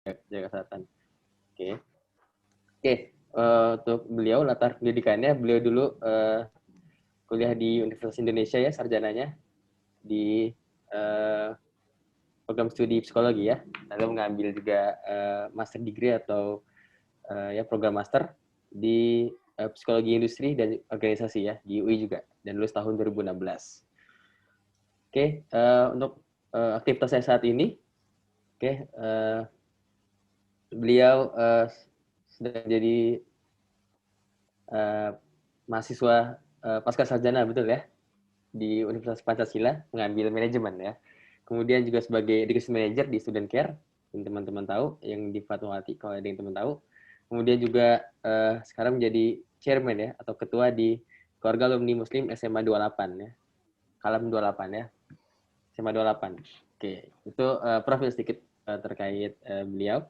jaga kesehatan. Oke. Oke, untuk beliau latar pendidikannya, beliau dulu kuliah di Universitas Indonesia ya, sarjananya di program studi psikologi ya, lalu mengambil juga master degree atau ya program master di psikologi industri dan organisasi ya di UI juga, dan lulus tahun 2016. Oke, untuk aktivitas saya saat ini, oke, beliau sedang jadi mahasiswa pasca sarjana, betul ya, di Universitas Pancasila, mengambil manajemen ya. Kemudian juga sebagai education manager di Student Care, yang teman-teman tahu, yang di Fatmawati kalau ada yang teman tahu. Kemudian juga sekarang menjadi chairman ya, atau ketua di Keluarga Alumni Muslim SMA 28 ya. Kalam 28 ya. SMA 28. Oke, itu profil sedikit terkait beliau.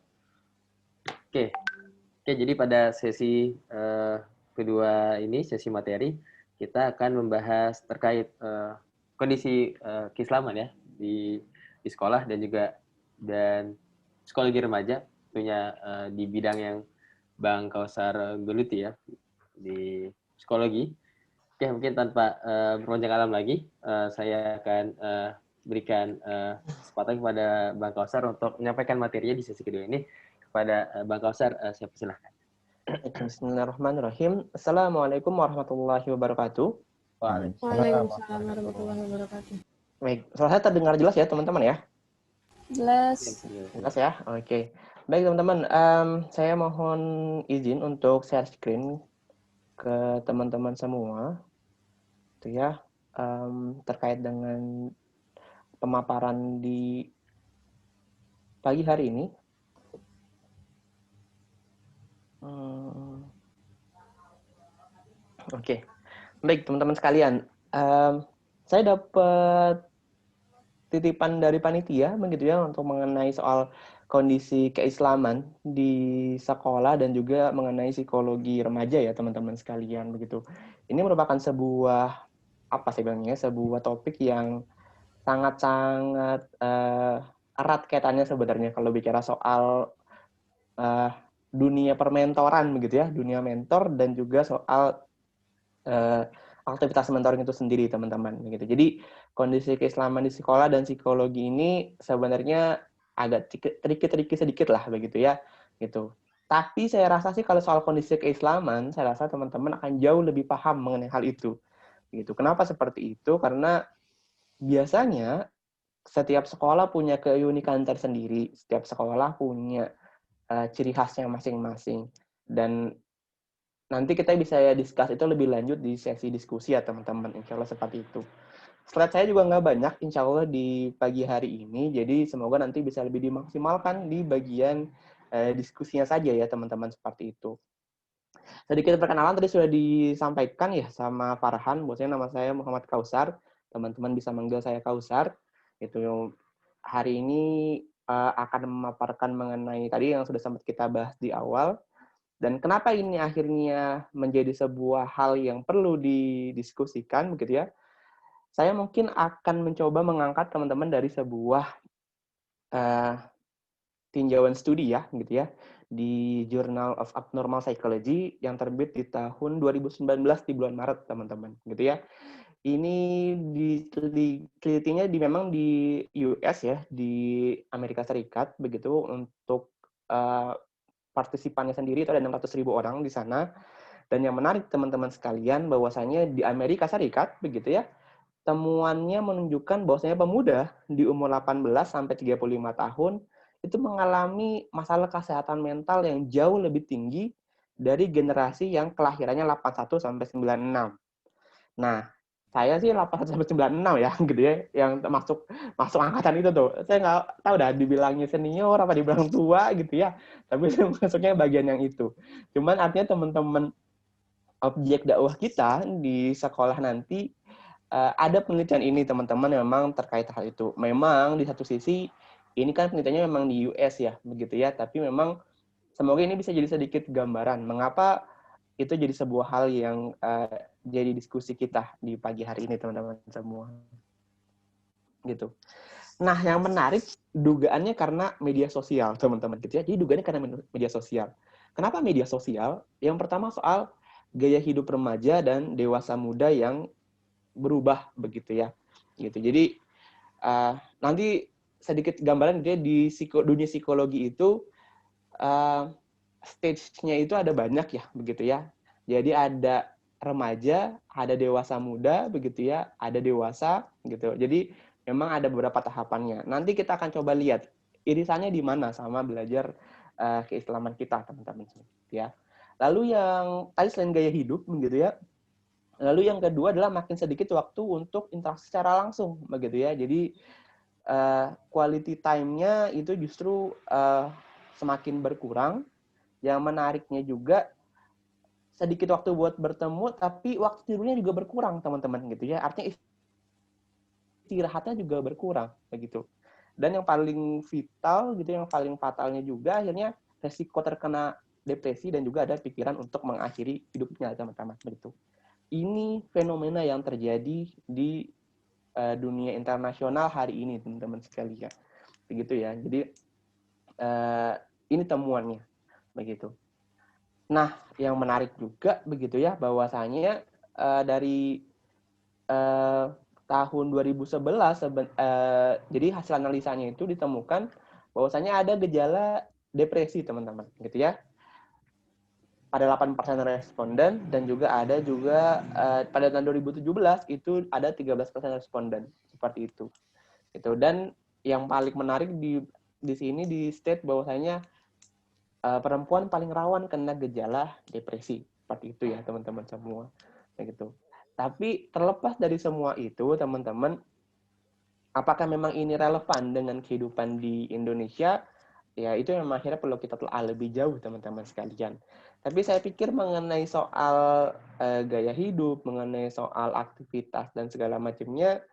Oke. Oke, jadi pada sesi kedua ini, sesi materi, kita akan membahas terkait kondisi keislaman ya di sekolah dan psikologi remaja, tentunya di bidang yang Bang Kausar geluti ya, di psikologi. Oke, mungkin tanpa berpanjang alam lagi, saya akan berikan kesempatan kepada Bang Kausar untuk menyampaikan materinya di sesi kedua ini. Kepada Bang Kausar, saya persilahkan. Bismillahirrahmanirrahim. Assalamualaikum warahmatullahi wabarakatuh. Waalaikumsalam warahmatullahi wabarakatuh. Baik, suara saya terdengar jelas ya teman-teman ya? Jelas. Jelas ya? Oke. Baik teman-teman, saya mohon izin untuk share screen ke teman-teman semua, itu ya, terkait dengan pemaparan di pagi hari ini. Oke. Baik teman-teman sekalian, saya dapat titipan dari panitia begitu ya untuk mengenai soal kondisi keislaman di sekolah dan juga mengenai psikologi remaja ya teman-teman sekalian begitu. Ini merupakan sebuah apa sih bilangnya, sebuah topik yang sangat-sangat erat kaitannya sebenarnya kalau bicara soal dunia permentoran begitu ya, dunia mentor dan juga soal aktivitas mentoring itu sendiri teman-teman gitu. Jadi kondisi keislaman di sekolah dan psikologi ini sebenarnya agak tricky sedikit lah begitu ya gitu. Tapi saya rasa sih kalau soal kondisi keislaman, saya rasa teman-teman akan jauh lebih paham mengenai hal itu. Gitu. Kenapa seperti itu? Karena biasanya setiap sekolah punya keunikan tersendiri, setiap sekolah punya ciri khasnya masing-masing. Dan nanti kita bisa discuss itu lebih lanjut di sesi diskusi ya teman-teman, insya Allah seperti itu. Slide saya juga nggak banyak, insya Allah di pagi hari ini, jadi semoga nanti bisa lebih dimaksimalkan di bagian diskusinya saja ya teman-teman seperti itu. Sedikit perkenalan tadi sudah disampaikan ya sama Farhan, bahwasanya nama saya Muhammad Kausar, teman-teman bisa manggil saya Kausar. Itu hari ini akan memaparkan mengenai tadi yang sudah sempat kita bahas di awal. Dan kenapa ini akhirnya menjadi sebuah hal yang perlu didiskusikan, begitu ya? Saya mungkin akan mencoba mengangkat teman-teman dari sebuah tinjauan studi ya, gitu ya, di Journal of Abnormal Psychology yang terbit di tahun 2019 di bulan Maret, teman-teman, gitu ya. Ini ditelitinya memang di US ya, di Amerika Serikat, begitu, untuk partisipannya sendiri itu ada 600.000 orang di sana. Dan yang menarik teman-teman sekalian bahwasanya di Amerika Serikat begitu ya, temuannya menunjukkan bahwasanya pemuda di umur 18 sampai 35 tahun itu mengalami masalah kesehatan mental yang jauh lebih tinggi dari generasi yang kelahirannya 81 sampai 96. Nah, saya sih 81 sampai 96 ya, gitu ya, yang masuk angkatan itu tuh. Saya nggak tahu dah dibilangnya senior apa dibilang tua gitu ya, tapi saya masuknya bagian yang itu. Cuman artinya teman-teman objek dakwah kita di sekolah nanti ada penelitian ini teman-teman memang terkait hal itu. Memang di satu sisi ini kan penelitiannya memang di US ya, begitu ya, tapi memang semoga ini bisa jadi sedikit gambaran mengapa itu jadi sebuah hal yang jadi diskusi kita di pagi hari ini teman-teman semua. Gitu. Nah, yang menarik dugaannya karena media sosial, teman-teman gitu ya. Jadi dugaannya karena media sosial. Kenapa media sosial? Yang pertama soal gaya hidup remaja dan dewasa muda yang berubah begitu ya. Gitu. Jadi nanti sedikit gambaran dia di dunia psikologi itu stage-nya itu ada banyak ya begitu ya. Jadi ada remaja, ada dewasa muda begitu ya, ada dewasa gitu. Jadi memang ada beberapa tahapannya. Nanti kita akan coba lihat irisannya di mana sama belajar keislaman kita, teman-teman ya. Lalu yang tadi selain gaya hidup begitu ya. Lalu yang kedua adalah makin sedikit waktu untuk interaksi secara langsung begitu ya. Jadi quality time-nya itu justru semakin berkurang. Yang menariknya juga sedikit waktu buat bertemu, tapi waktu tidurnya juga berkurang, teman-teman gitu ya. Artinya istirahatnya juga berkurang begitu. Dan yang paling vital gitu, yang paling fatalnya juga akhirnya resiko terkena depresi dan juga ada pikiran untuk mengakhiri hidupnya, teman-teman begitu. Ini fenomena yang terjadi di dunia internasional hari ini, teman-teman sekalian. Begitu ya. Jadi ini temuannya begitu. Nah, yang menarik juga begitu ya bahwasanya dari tahun 2011 jadi hasil analisanya itu ditemukan bahwasanya ada gejala depresi, teman-teman, gitu ya. Pada 8% responden dan juga ada pada tahun 2017 itu ada 13% responden seperti itu. Gitu. Dan yang paling menarik di sini di state bahwasanya perempuan paling rawan kena gejala depresi seperti itu ya, teman-teman semua gitu. Tapi terlepas dari semua itu, teman-teman, apakah memang ini relevan dengan kehidupan di Indonesia? Ya, itu yang akhirnya perlu kita telah lebih jauh, teman-teman sekalian. Tapi saya pikir mengenai soal gaya hidup, mengenai soal aktivitas dan segala macamnya,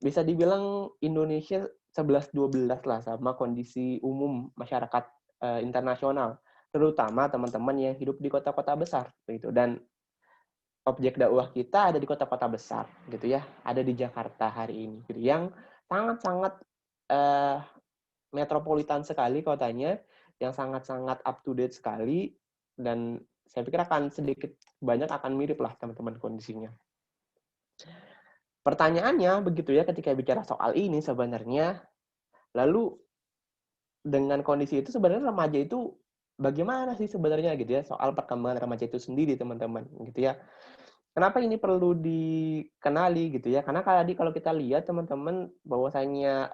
bisa dibilang Indonesia 11-12 lah sama kondisi umum masyarakat internasional, terutama teman-teman yang hidup di kota-kota besar gitu. Dan objek dakwah kita ada di kota-kota besar gitu ya, ada di Jakarta hari ini gitu, yang sangat-sangat metropolitan sekali kotanya, yang sangat-sangat up to date sekali, dan saya pikir akan sedikit banyak akan mirip lah teman-teman kondisinya. Pertanyaannya begitu ya, ketika bicara soal ini sebenarnya, lalu dengan kondisi itu sebenarnya remaja itu bagaimana sih sebenarnya gitu ya, soal perkembangan remaja itu sendiri, teman-teman gitu ya. Kenapa ini perlu dikenali gitu ya? Karena kalau kita lihat, teman-teman, bahwasanya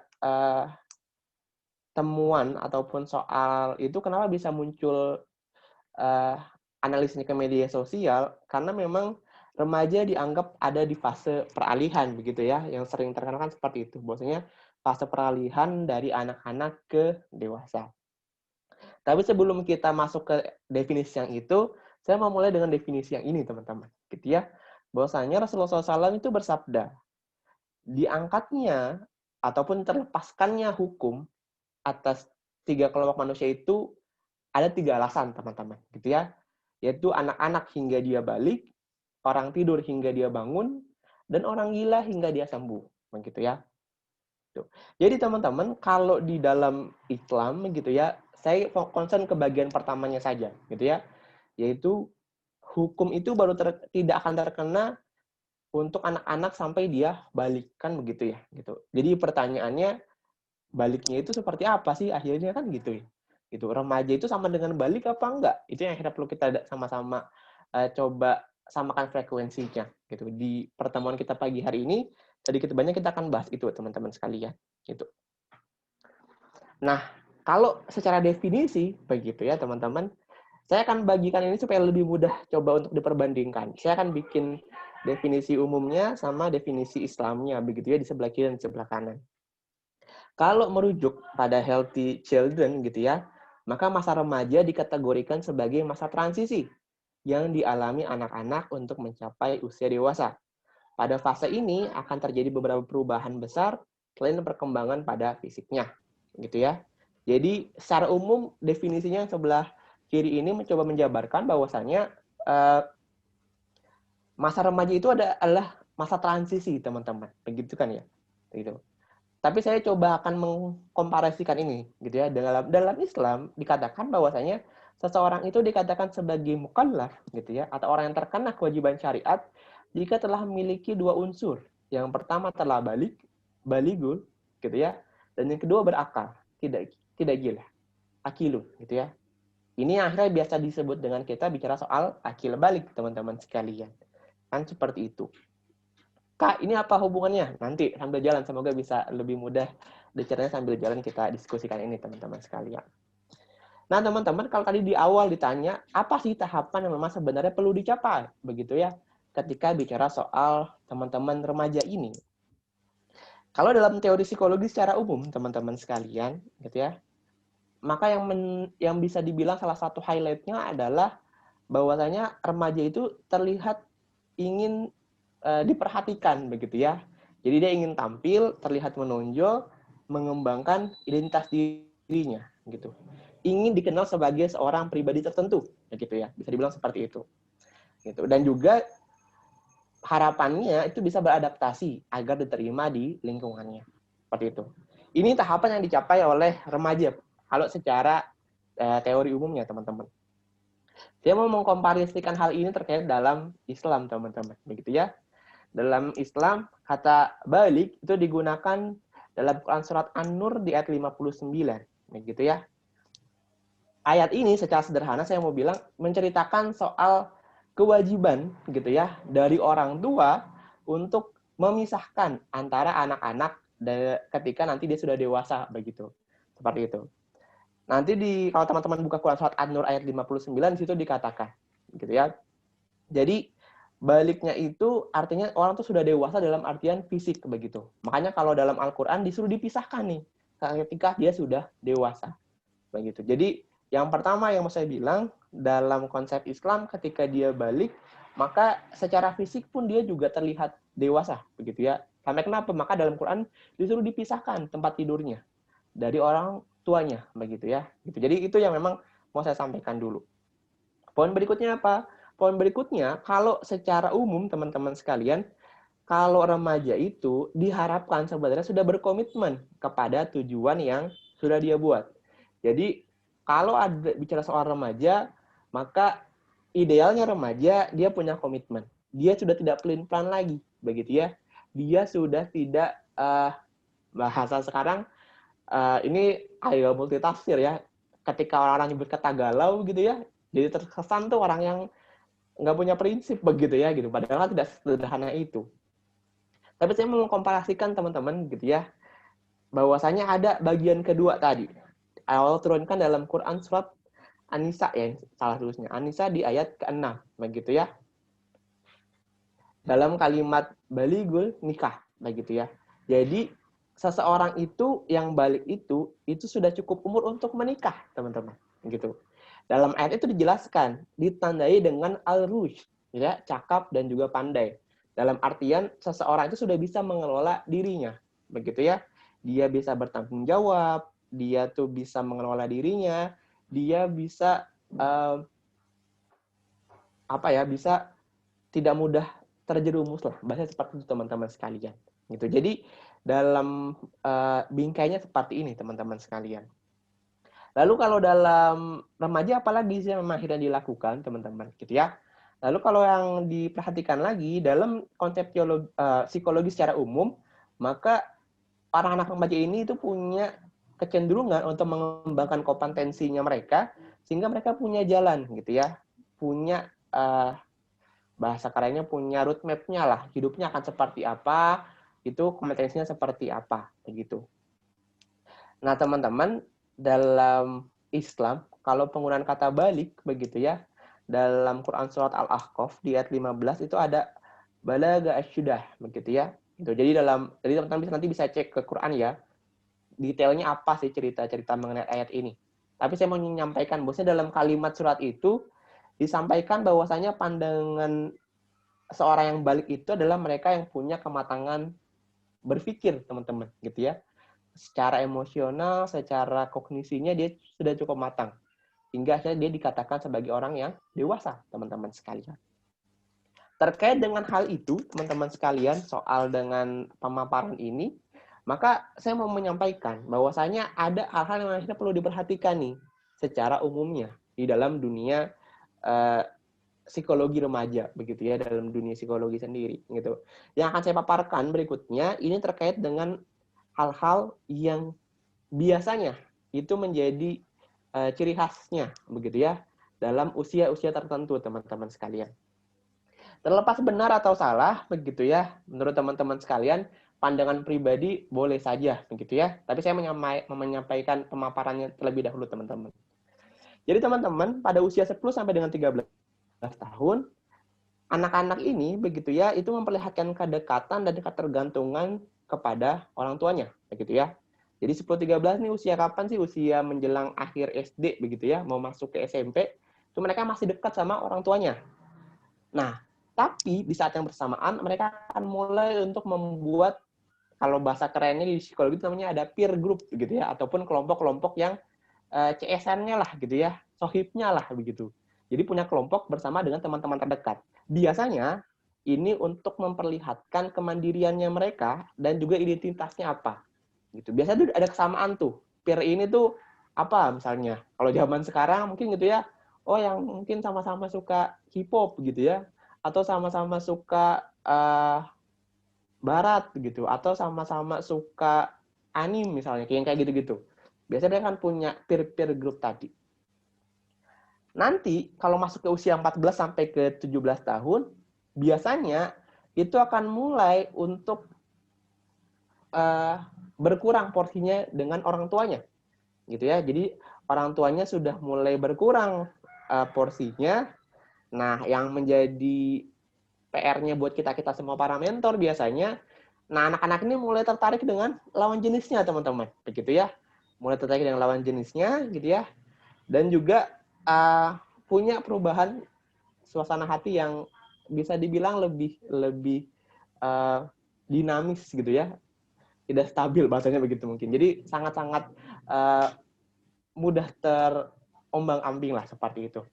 temuan ataupun soal itu kenapa bisa muncul analisisnya ke media sosial, karena memang remaja dianggap ada di fase peralihan begitu ya, yang sering terkenal kan seperti itu, bahwasanya fase peralihan dari anak-anak ke dewasa. Tapi sebelum kita masuk ke definisi yang itu, saya mau mulai dengan definisi yang ini, teman-teman. Gitu ya. Bahwasanya Rasulullah SAW itu bersabda, diangkatnya ataupun terlepaskannya hukum atas 3 kelompok manusia itu ada 3 alasan, teman-teman. Gitu ya. Yaitu anak-anak hingga dia balik, orang tidur hingga dia bangun, dan orang gila hingga dia sembuh. Begitu ya. Jadi teman-teman, kalau di dalam Islam gitu ya, saya concern ke bagian pertamanya saja, gitu ya, yaitu hukum itu baru tidak akan terkena untuk anak-anak sampai dia balikan begitu ya, gitu. Jadi pertanyaannya, baliknya itu seperti apa sih akhirnya kan gitu ya, gitu. Remaja itu sama dengan balik apa enggak? Itu yang akhirnya perlu kita sama-sama coba samakan frekuensinya, gitu. Di pertemuan kita pagi hari ini, sedikit banyak kita akan bahas itu, teman-teman sekalian, gitu. Nah, kalau secara definisi begitu ya, teman-teman, saya akan bagikan ini supaya lebih mudah coba untuk diperbandingkan. Saya akan bikin definisi umumnya sama definisi Islamnya begitu ya, di sebelah kiri dan di sebelah kanan. Kalau merujuk pada healthy children gitu ya, maka masa remaja dikategorikan sebagai masa transisi yang dialami anak-anak untuk mencapai usia dewasa. Pada fase ini akan terjadi beberapa perubahan besar selain perkembangan pada fisiknya, gitu ya. Jadi secara umum definisinya yang sebelah kiri ini mencoba menjabarkan bahwasannya masa remaja itu adalah masa transisi, teman-teman, begitu kan ya, gitu. Tapi saya coba akan mengkomparasikan ini, gitu ya. Dalam Islam dikatakan bahwasanya seseorang itu dikatakan sebagai mukallaf, gitu ya, atau orang yang terkena kewajiban syariat jika telah memiliki dua unsur. Yang pertama telah baligul, gitu ya, dan yang kedua berakal, tidak gila, akilun, gitu ya. Ini yang akhirnya biasa disebut dengan kita bicara soal akil balik, teman-teman sekalian. Kan seperti itu. Kak, ini apa hubungannya? Nanti sambil jalan, semoga bisa lebih mudah diceritakan sambil jalan kita diskusikan ini, teman-teman sekalian. Nah, teman-teman, kalau tadi di awal ditanya, apa sih tahapan yang memang sebenarnya perlu dicapai? Begitu ya, ketika bicara soal teman-teman remaja ini. Kalau dalam teori psikologi secara umum, teman-teman sekalian, gitu ya, maka yang bisa dibilang salah satu highlight-nya adalah bahwasanya remaja itu terlihat ingin diperhatikan begitu ya. Jadi dia ingin tampil, terlihat menonjol, mengembangkan identitas dirinya gitu. Ingin dikenal sebagai seorang pribadi tertentu begitu ya. Bisa dibilang seperti itu. Gitu. Dan juga harapannya itu bisa beradaptasi agar diterima di lingkungannya. Seperti itu. Ini tahapan yang dicapai oleh remaja kalau secara teori umumnya, teman-teman. Saya mau mengkomparasikan hal ini terkait dalam Islam, teman-teman. Begitu ya. Dalam Islam, kata balik itu digunakan dalam Quran Surat An-Nur di ayat 59. Begitu ya. Ayat ini secara sederhana saya mau bilang menceritakan soal kewajiban gitu ya dari orang tua untuk memisahkan antara anak-anak ketika nanti dia sudah dewasa begitu. Seperti itu. Nanti kalau teman-teman buka Quran Surat An-Nur ayat 59 di situ dikatakan gitu ya. Jadi baliknya itu artinya orang tuh sudah dewasa dalam artian fisik begitu. Makanya kalau dalam Al-Qur'an disuruh dipisahkan nih ketika dia sudah dewasa. Begitu. Jadi yang pertama yang mau saya bilang dalam konsep Islam ketika dia balik maka secara fisik pun dia juga terlihat dewasa begitu ya. Sampai kenapa? Maka dalam Quran disuruh dipisahkan tempat tidurnya dari orang tuanya begitu ya. Gitu. Jadi itu yang memang mau saya sampaikan dulu. Poin berikutnya apa? Poin berikutnya kalau secara umum teman-teman sekalian, kalau remaja itu diharapkan sebenarnya sudah berkomitmen kepada tujuan yang sudah dia buat. Jadi kalau ada bicara soal remaja, maka idealnya remaja dia punya komitmen. Dia sudah tidak pelin-pelan lagi, begitu ya. Dia sudah tidak bahasa sekarang ini agak multitafsir ya. Ketika orang-orang nyebut kata galau gitu ya, jadi terkesan tuh orang yang nggak punya prinsip begitu ya gitu. Padahal tidak sederhana itu. Tapi saya mau mengkomparasikan teman-teman gitu ya, bahwasanya ada bagian kedua tadi. Allah turunkan dalam Quran surat An-Nisa ya, salah tulisnya. An-Nisa di ayat ke-6 begitu ya. Dalam kalimat baligul nikah begitu ya. Jadi seseorang itu yang balik itu sudah cukup umur untuk menikah, teman-teman. Gitu. Dalam ayat itu dijelaskan, ditandai dengan al-rushd, ya, cakap dan juga pandai. Dalam artian seseorang itu sudah bisa mengelola dirinya, begitu ya. Dia bisa bertanggung jawab, dia tuh bisa mengelola dirinya, dia bisa bisa tidak mudah terjerumus lah, bahasa seperti itu teman-teman sekalian. Gitu. Jadi dalam bingkainya seperti ini teman-teman sekalian. Lalu kalau dalam remaja apalagi sih yang memang akhirnya dilakukan teman-teman gitu ya. Lalu kalau yang diperhatikan lagi dalam konsep psikologi secara umum, maka para anak remaja ini itu punya kecenderungan untuk mengembangkan kompetensinya mereka sehingga mereka punya jalan gitu ya. Punya bahasa kerennya punya roadmap-nya lah, hidupnya akan seperti apa, itu kompetensinya seperti apa begitu. Nah, teman-teman, dalam Islam, kalau penggunaan kata balik, begitu ya, dalam Quran Surat Al-Ahqaf, di ayat 15, itu ada balaga asyudah, begitu ya. Jadi teman-teman nanti bisa cek ke Quran ya, detailnya apa sih cerita-cerita mengenai ayat ini. Tapi saya mau menyampaikan, bahwasanya dalam kalimat surat itu, disampaikan bahwasanya pandangan seorang yang balik itu adalah mereka yang punya kematangan berpikir, teman-teman, gitu ya. Secara emosional, secara kognisinya dia sudah cukup matang. Hingga akhirnya dia dikatakan sebagai orang yang dewasa, teman-teman sekalian. Terkait dengan hal itu, teman-teman sekalian, soal dengan pemaparan ini, Maka saya mau menyampaikan bahwasanya ada hal-hal yang akhirnya perlu diperhatikan nih secara umumnya di dalam dunia eh, psikologi remaja, begitu ya, dalam dunia psikologi sendiri gitu. Yang akan saya paparkan berikutnya ini terkait dengan hal-hal yang biasanya itu menjadi ciri khasnya, begitu ya, dalam usia-usia tertentu, teman-teman sekalian. Terlepas benar atau salah, begitu ya, menurut teman-teman sekalian, pandangan pribadi boleh saja, begitu ya. Tapi saya menyampaikan pemaparannya terlebih dahulu, teman-teman. Jadi teman-teman, pada usia 10 sampai dengan 13 tahun, anak-anak ini, begitu ya, itu memperlihatkan kedekatan dan ketergantungan kepada orang tuanya, begitu ya. Jadi 10-13 nih usia kapan sih? Usia menjelang akhir SD, begitu ya, mau masuk ke SMP, itu mereka masih dekat sama orang tuanya. Nah, tapi di saat yang bersamaan mereka akan mulai untuk membuat, kalau bahasa kerennya di psikologi itu namanya ada peer group gitu ya, ataupun kelompok-kelompok yang CSN-nya lah gitu ya, sohibnya lah begitu. Jadi punya kelompok bersama dengan teman-teman terdekat. Biasanya ini untuk memperlihatkan kemandiriannya mereka dan juga identitasnya apa. Gitu. Biasanya tuh ada kesamaan tuh. Peer ini tuh apa misalnya? Kalau zaman sekarang mungkin gitu ya, oh yang mungkin sama-sama suka hip hop gitu ya, atau sama-sama suka barat gitu, atau sama-sama suka anime misalnya, kayak gitu-gitu. Biasanya dia kan punya peer group tadi. Nanti kalau masuk ke usia 14 sampai ke 17 tahun, biasanya itu akan mulai untuk berkurang porsinya dengan orang tuanya. Gitu ya. Jadi orang tuanya sudah mulai berkurang porsinya. Nah, yang menjadi PR-nya buat kita semua para mentor biasanya, nah anak-anak ini mulai tertarik dengan lawan jenisnya, teman-teman. Begitu ya. Mulai tertarik dengan lawan jenisnya, gitu ya. Dan juga punya perubahan suasana hati yang bisa dibilang lebih dinamis gitu ya. Tidak stabil bahasanya begitu mungkin. Jadi sangat-sangat mudah terombang-ambing lah seperti itu.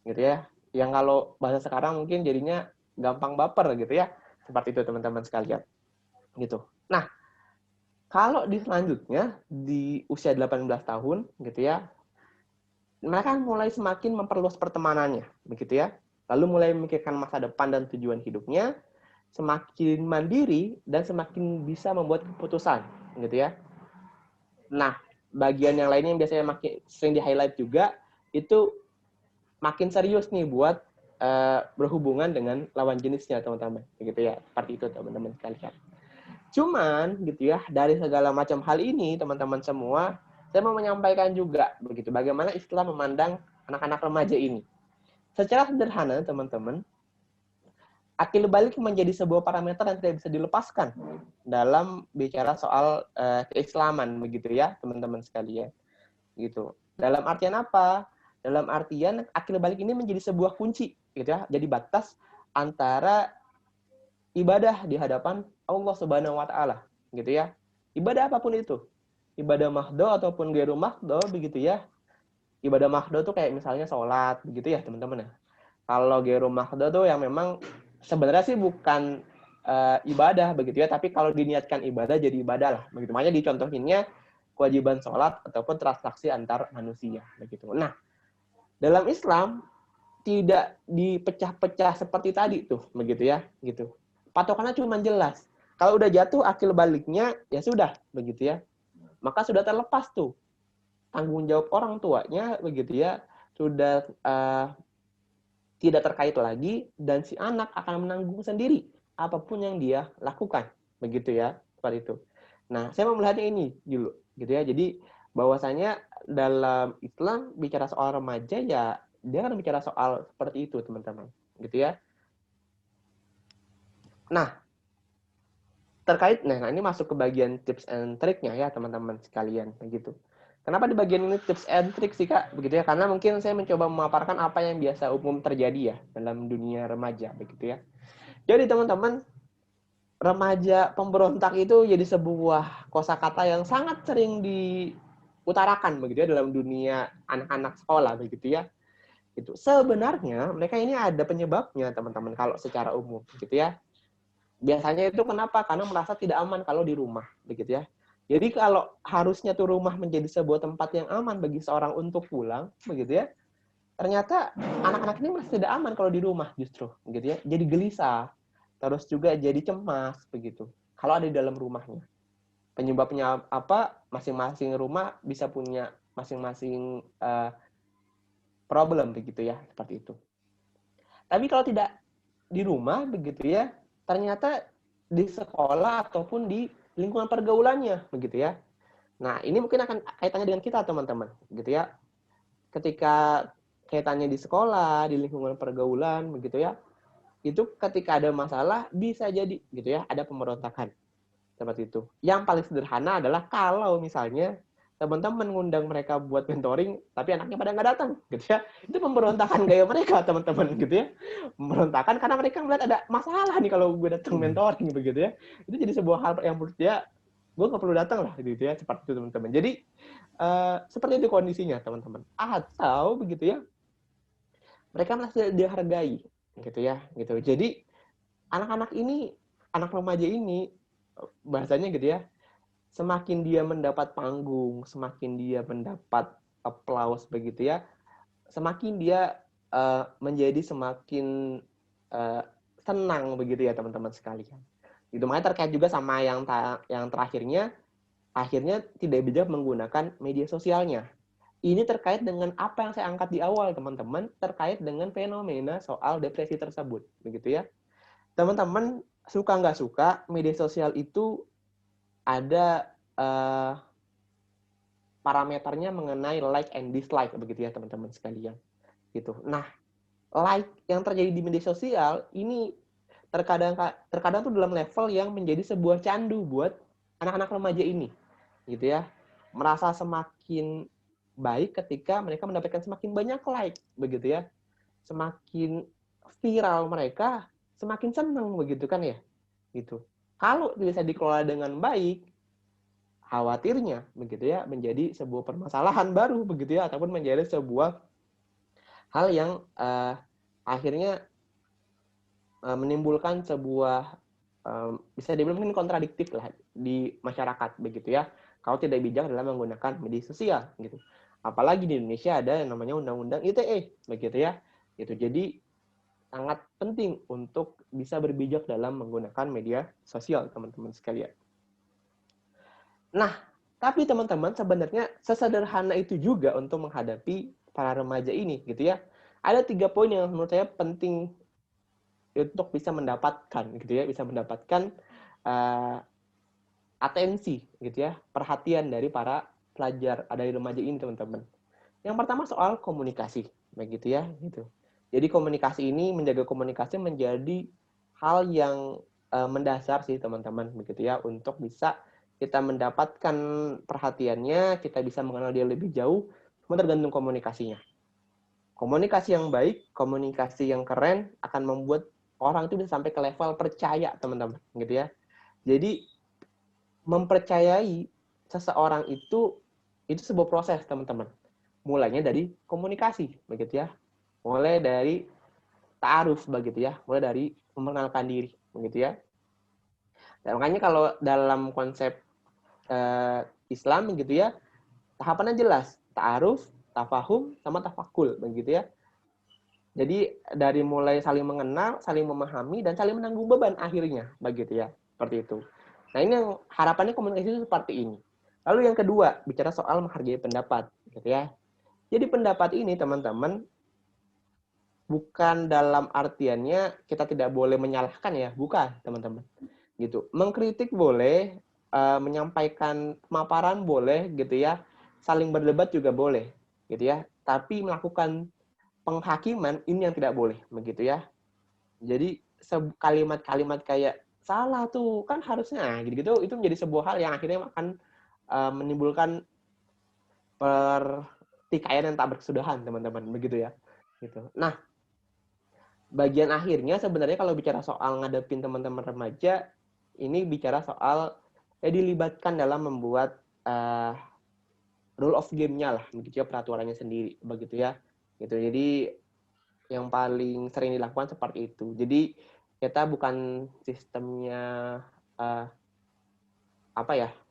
Gitu ya. Yang kalau bahasa sekarang mungkin jadinya gampang baper gitu ya. Seperti itu teman-teman sekalian. Gitu. Nah, kalau di selanjutnya di usia 18 tahun gitu ya, mereka mulai semakin memperluas pertemanannya, begitu ya. Lalu mulai memikirkan masa depan dan tujuan hidupnya, semakin mandiri dan semakin bisa membuat keputusan, gitu ya. Nah, bagian yang lainnya yang biasanya makin sering di-highlight juga itu makin serius nih buat berhubungan dengan lawan jenisnya, teman-teman. Begitu ya. Seperti itu, teman-teman sekalian. Cuman gitu ya, dari segala macam hal ini, teman-teman semua, saya mau menyampaikan juga begitu bagaimana Islam memandang anak-anak remaja ini. Secara sederhana, teman-teman, akil balik menjadi sebuah parameter yang tidak bisa dilepaskan dalam bicara soal keislaman, begitu ya, teman-teman sekalian. Gitu. Dalam artian apa? Dalam artian akil balik ini menjadi sebuah kunci, gitu ya, jadi batas antara ibadah di hadapan Allah Subhanahu wa taala, gitu ya. Ibadah apapun itu. Ibadah mahdo ataupun ghairu mahdo, begitu ya. Ibadah mahdo tuh kayak misalnya sholat, begitu ya, teman-teman ya. Kalau ghairu mahdo tuh yang memang sebenarnya sih bukan ibadah, begitu ya, tapi kalau diniatkan ibadah jadi ibadah lah. Begitu. Makanya dicontohinnya kewajiban sholat ataupun transaksi antar manusia, begitu. Nah, dalam Islam tidak dipecah-pecah seperti tadi tuh, begitu ya, gitu. Patokannya cuma jelas. Kalau udah jatuh akil baliknya, ya sudah, begitu ya. Maka sudah terlepas tuh tanggung jawab orang tuanya, begitu ya, sudah tidak terkait lagi dan si anak akan menanggung sendiri apapun yang dia lakukan, begitu ya, seperti itu. Nah, saya mau melihatnya ini dulu, gitu ya. Jadi bahwasanya dalam Islam bicara soal remaja ya dia kan bicara soal seperti itu, teman-teman, gitu ya. Nah, terkait, nah ini masuk ke bagian tips and triknya ya, teman-teman sekalian, begitu. Kenapa di bagian ini tips and trick sih, Kak? Begitu ya, karena mungkin saya mencoba memaparkan apa yang biasa umum terjadi ya dalam dunia remaja, begitu ya. Jadi teman-teman, remaja pemberontak itu jadi sebuah kosakata yang sangat sering diutarakan begitu ya dalam dunia anak-anak sekolah, begitu ya. Itu sebenarnya mereka ini ada penyebabnya, teman-teman, kalau secara umum, gitu ya. Biasanya itu kenapa? Karena merasa tidak aman kalau di rumah, begitu ya. Jadi kalau harusnya tuh rumah menjadi sebuah tempat yang aman bagi seorang untuk pulang, begitu ya. Ternyata anak-anak ini masih tidak aman kalau di rumah justru, gitu ya. Jadi gelisah, terus juga jadi cemas, begitu. Kalau ada di dalam rumahnya. Penyebabnya apa? Masing-masing rumah bisa punya masing-masing problem, begitu ya, seperti itu. Tapi kalau tidak di rumah, begitu ya, ternyata di sekolah ataupun di lingkungan pergaulannya, begitu ya. Nah, ini mungkin akan kaitannya dengan kita, teman-teman, gitu ya. Ketika kaitannya di sekolah, di lingkungan pergaulan, begitu ya, itu ketika ada masalah bisa jadi, gitu ya, ada pemberontakan seperti itu. Yang paling sederhana adalah kalau misalnya teman-teman ngundang mereka buat mentoring, tapi anaknya pada nggak datang, gitu ya. Itu pemberontakan gaya mereka, teman-teman, gitu ya. Pemberontakan karena mereka melihat ada masalah nih kalau gue datang mentoring, begitu ya. Itu jadi sebuah hal yang menurut dia, gue nggak perlu datang lah, gitu ya, seperti itu, teman-teman. Jadi, seperti itu kondisinya, teman-teman. Atau, begitu ya, mereka merasa dihargai, gitu ya, gitu. Jadi, anak-anak ini, anak remaja ini, bahasanya gitu ya, semakin dia mendapat panggung, semakin dia mendapat applause begitu ya, semakin dia menjadi semakin senang begitu ya teman-teman sekalian. Itu makanya terkait juga sama yang terakhirnya, akhirnya tidak bijak menggunakan media sosialnya. Ini terkait dengan apa yang saya angkat di awal teman-teman, terkait dengan fenomena soal depresi tersebut, begitu ya. Teman-teman suka nggak suka media sosial itu ada parameternya mengenai like and dislike begitu ya teman-teman sekalian gitu. Nah, like yang terjadi di media sosial ini terkadang tuh dalam level yang menjadi sebuah candu buat anak-anak remaja ini gitu ya. Merasa semakin baik ketika mereka mendapatkan semakin banyak like begitu ya. Semakin viral mereka, semakin senang begitu kan ya. Gitu. Kalau bisa dikelola dengan baik, khawatirnya begitu ya menjadi sebuah permasalahan baru begitu ya ataupun menjadi sebuah hal yang akhirnya menimbulkan sebuah bisa dibilang mungkin kontradiktif lah di masyarakat begitu ya kalau tidak bijak dalam menggunakan media sosial gitu. Apalagi di Indonesia ada yang namanya undang-undang ITE begitu ya. Gitu. Jadi sangat penting untuk bisa berbijak dalam menggunakan media sosial teman-teman sekalian. Nah, tapi teman-teman sebenarnya sesederhana itu juga untuk menghadapi para remaja ini, gitu ya. Ada 3 poin yang menurut saya penting untuk bisa mendapatkan, gitu ya, bisa mendapatkan atensi, gitu ya, perhatian dari para pelajar, dari remaja ini, teman-teman. Yang pertama soal komunikasi, begitu ya, gitu. Jadi komunikasi ini, menjaga komunikasi menjadi hal yang mendasar sih, teman-teman, begitu ya, untuk bisa kita mendapatkan perhatiannya, kita bisa mengenal dia lebih jauh, semua tergantung komunikasinya. Komunikasi yang baik, komunikasi yang keren akan membuat orang itu bisa sampai ke level percaya, teman-teman, gitu ya. Jadi mempercayai seseorang itu sebuah proses, teman-teman. Mulainya dari komunikasi, begitu ya. Mulai dari ta'aruf, begitu ya. Mulai dari memperkenalkan diri, begitu ya. Dan makanya kalau dalam konsep Islam begitu ya, tahapannya jelas, ta'aruf, tafahum, sama tafakul begitu ya. Jadi dari mulai saling mengenal, saling memahami dan saling menanggung beban akhirnya begitu ya. Seperti itu. Nah, ini yang harapannya komunikasi itu seperti ini. Lalu yang kedua, bicara soal menghargai pendapat gitu ya. Jadi pendapat ini teman-teman bukan dalam artiannya kita tidak boleh menyalahkan ya, bukan teman-teman. Gitu. Mengkritik boleh, menyampaikan pemaparan boleh gitu ya, saling berdebat juga boleh gitu ya, tapi melakukan penghakiman ini yang tidak boleh begitu ya. Jadi kalimat-kalimat kayak salah tuh kan harusnya gitu-gitu itu menjadi sebuah hal yang akhirnya akan menimbulkan pertikaian yang tak berkesudahan teman-teman begitu ya gitu. Nah, bagian akhirnya sebenarnya kalau bicara soal ngadepin teman-teman remaja ini bicara soal dilibatkan dalam membuat rule of game-nya lah, begitu ya, peraturannya sendiri, begitu ya. Gitu. Jadi yang paling sering dilakukan seperti itu. Jadi kita bukan sistemnya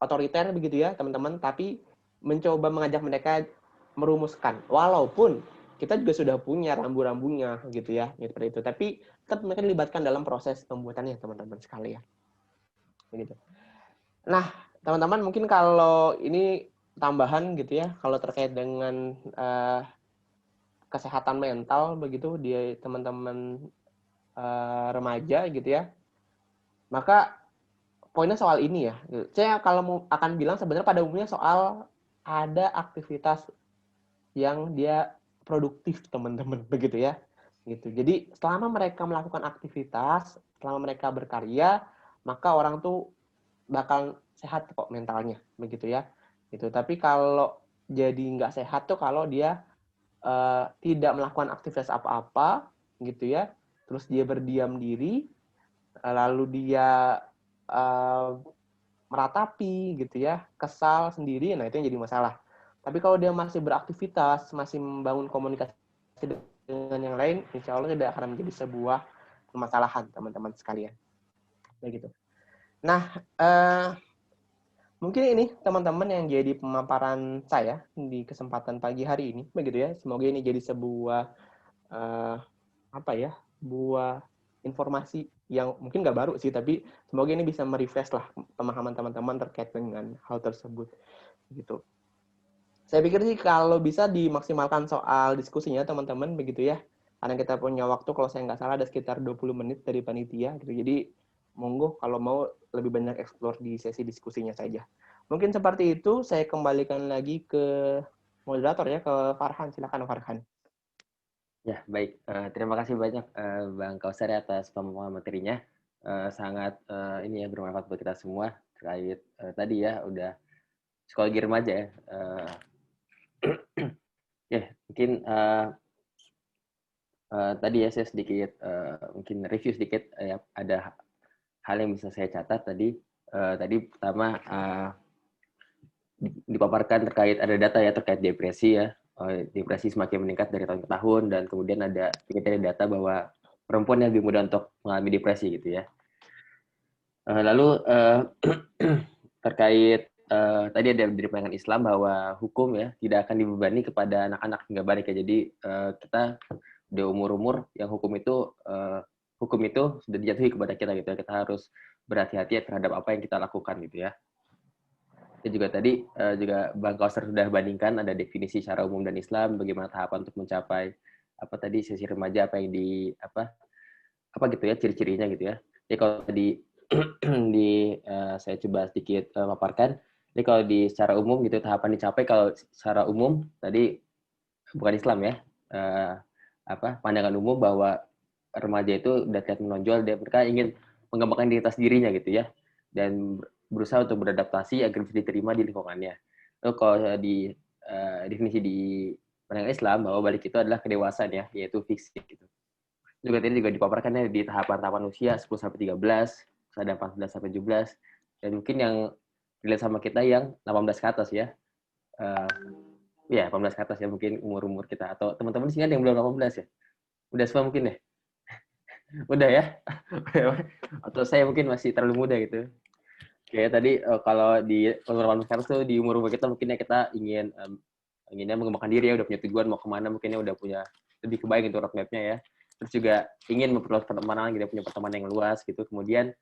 otoriter begitu ya teman-teman, tapi mencoba mengajak mereka merumuskan. Walaupun kita juga sudah punya rambu-rambunya gitu ya, seperti itu. Tapi tetap mereka dilibatkan dalam proses pembuatannya teman-teman sekalian. Begitu. Nah, teman-teman mungkin kalau ini tambahan gitu ya, kalau terkait dengan kesehatan mental begitu di teman-teman remaja gitu ya, maka poinnya soal ini ya. Saya kalau mau akan bilang sebenarnya pada umumnya soal ada aktivitas yang dia produktif teman-teman begitu ya. Gitu. Jadi selama mereka melakukan aktivitas, selama mereka berkarya, maka orang tuh bakal sehat kok mentalnya begitu ya. Gitu. Tapi kalau jadi nggak sehat tuh kalau dia tidak melakukan aktivitas apa-apa gitu ya. Terus dia berdiam diri, lalu dia meratapi gitu ya, kesal sendiri, nah itu yang jadi masalah. Tapi kalau dia masih beraktivitas, masih membangun komunikasi dengan yang lain, insya Allah tidak akan menjadi sebuah permasalahan teman-teman sekalian. Begitu. Nah, mungkin ini teman-teman yang jadi pemaparan saya di kesempatan pagi hari ini, begitu ya. Semoga ini jadi sebuah buah informasi yang mungkin nggak baru sih, tapi semoga ini bisa merefresh lah pemahaman teman-teman terkait dengan hal tersebut. Gitu. Saya pikir sih kalau bisa dimaksimalkan soal diskusinya teman-teman, begitu ya. Karena kita punya waktu, kalau saya nggak salah ada sekitar 20 menit dari panitia. Gitu. Jadi monggo kalau mau lebih banyak explore di sesi diskusinya saja. Mungkin seperti itu, saya kembalikan lagi ke moderator ya, ke Farhan. Silakan Farhan. Ya, baik. Terima kasih banyak Bang Kausar atas pemaparan materinya. Sangat ini ya bermanfaat buat kita semua terkait tadi ya udah psikologi remaja ya. Ya, mungkin tadi ya saya sedikit mungkin review sedikit ya, ada hal yang bisa saya catat tadi. Tadi pertama dipaparkan terkait ada data ya terkait depresi ya. Depresi semakin meningkat dari tahun ke tahun dan kemudian ada data bahwa perempuan yang lebih mudah untuk mengalami depresi gitu ya. Lalu terkait tadi ada dari pandangan Islam bahwa hukum ya tidak akan dibebani kepada anak-anak hingga balik ya. Jadi kita di umur-umur yang hukum itu sudah dijatuhi kepada kita gitu ya. Kita harus berhati-hati terhadap apa yang kita lakukan gitu ya. Dan juga tadi juga Bang Kauser sudah bandingkan ada definisi secara umum dan Islam, bagaimana tahapan untuk mencapai apa tadi sesi remaja, apa yang di apa gitu ya ciri-cirinya gitu ya. Jadi kalau tadi saya coba sedikit paparkan. Jadi kalau di secara umum gitu tahapan dicapai kalau secara umum tadi bukan Islam ya. Pandangan umum bahwa remaja itu udah terlihat menonjol dan mereka ingin mengembangkan identitas dirinya gitu ya. Dan berusaha untuk beradaptasi agar bisa diterima di lingkungannya. Lalu kalau di definisi di pandangan Islam bahwa balik itu adalah kedewasaan ya, yaitu fisik gitu. Juga tadi juga dipaparkannya di tahapan-tahapan usia 10 sampai 13, ada 14 sampai 17 dan mungkin yang relate sama kita yang 18 ke atas ya. Ya, 18 ke atas ya mungkin umur-umur kita atau teman-teman sini ada yang belum 18 ya. Udah semua mungkin ya. Udah ya. Atau saya mungkin masih terlalu muda gitu. Kayak tadi kalau di umur 18 ke atas tuh di umur-umur kita mungkin ya kita inginnya mengembangkan diri ya, udah punya tujuan mau kemana, mungkinnya udah punya lebih kebaik gitu roadmap-nya ya. Terus juga ingin memperluas pertemanan, gitu, punya pertemanan yang luas gitu. Kemudian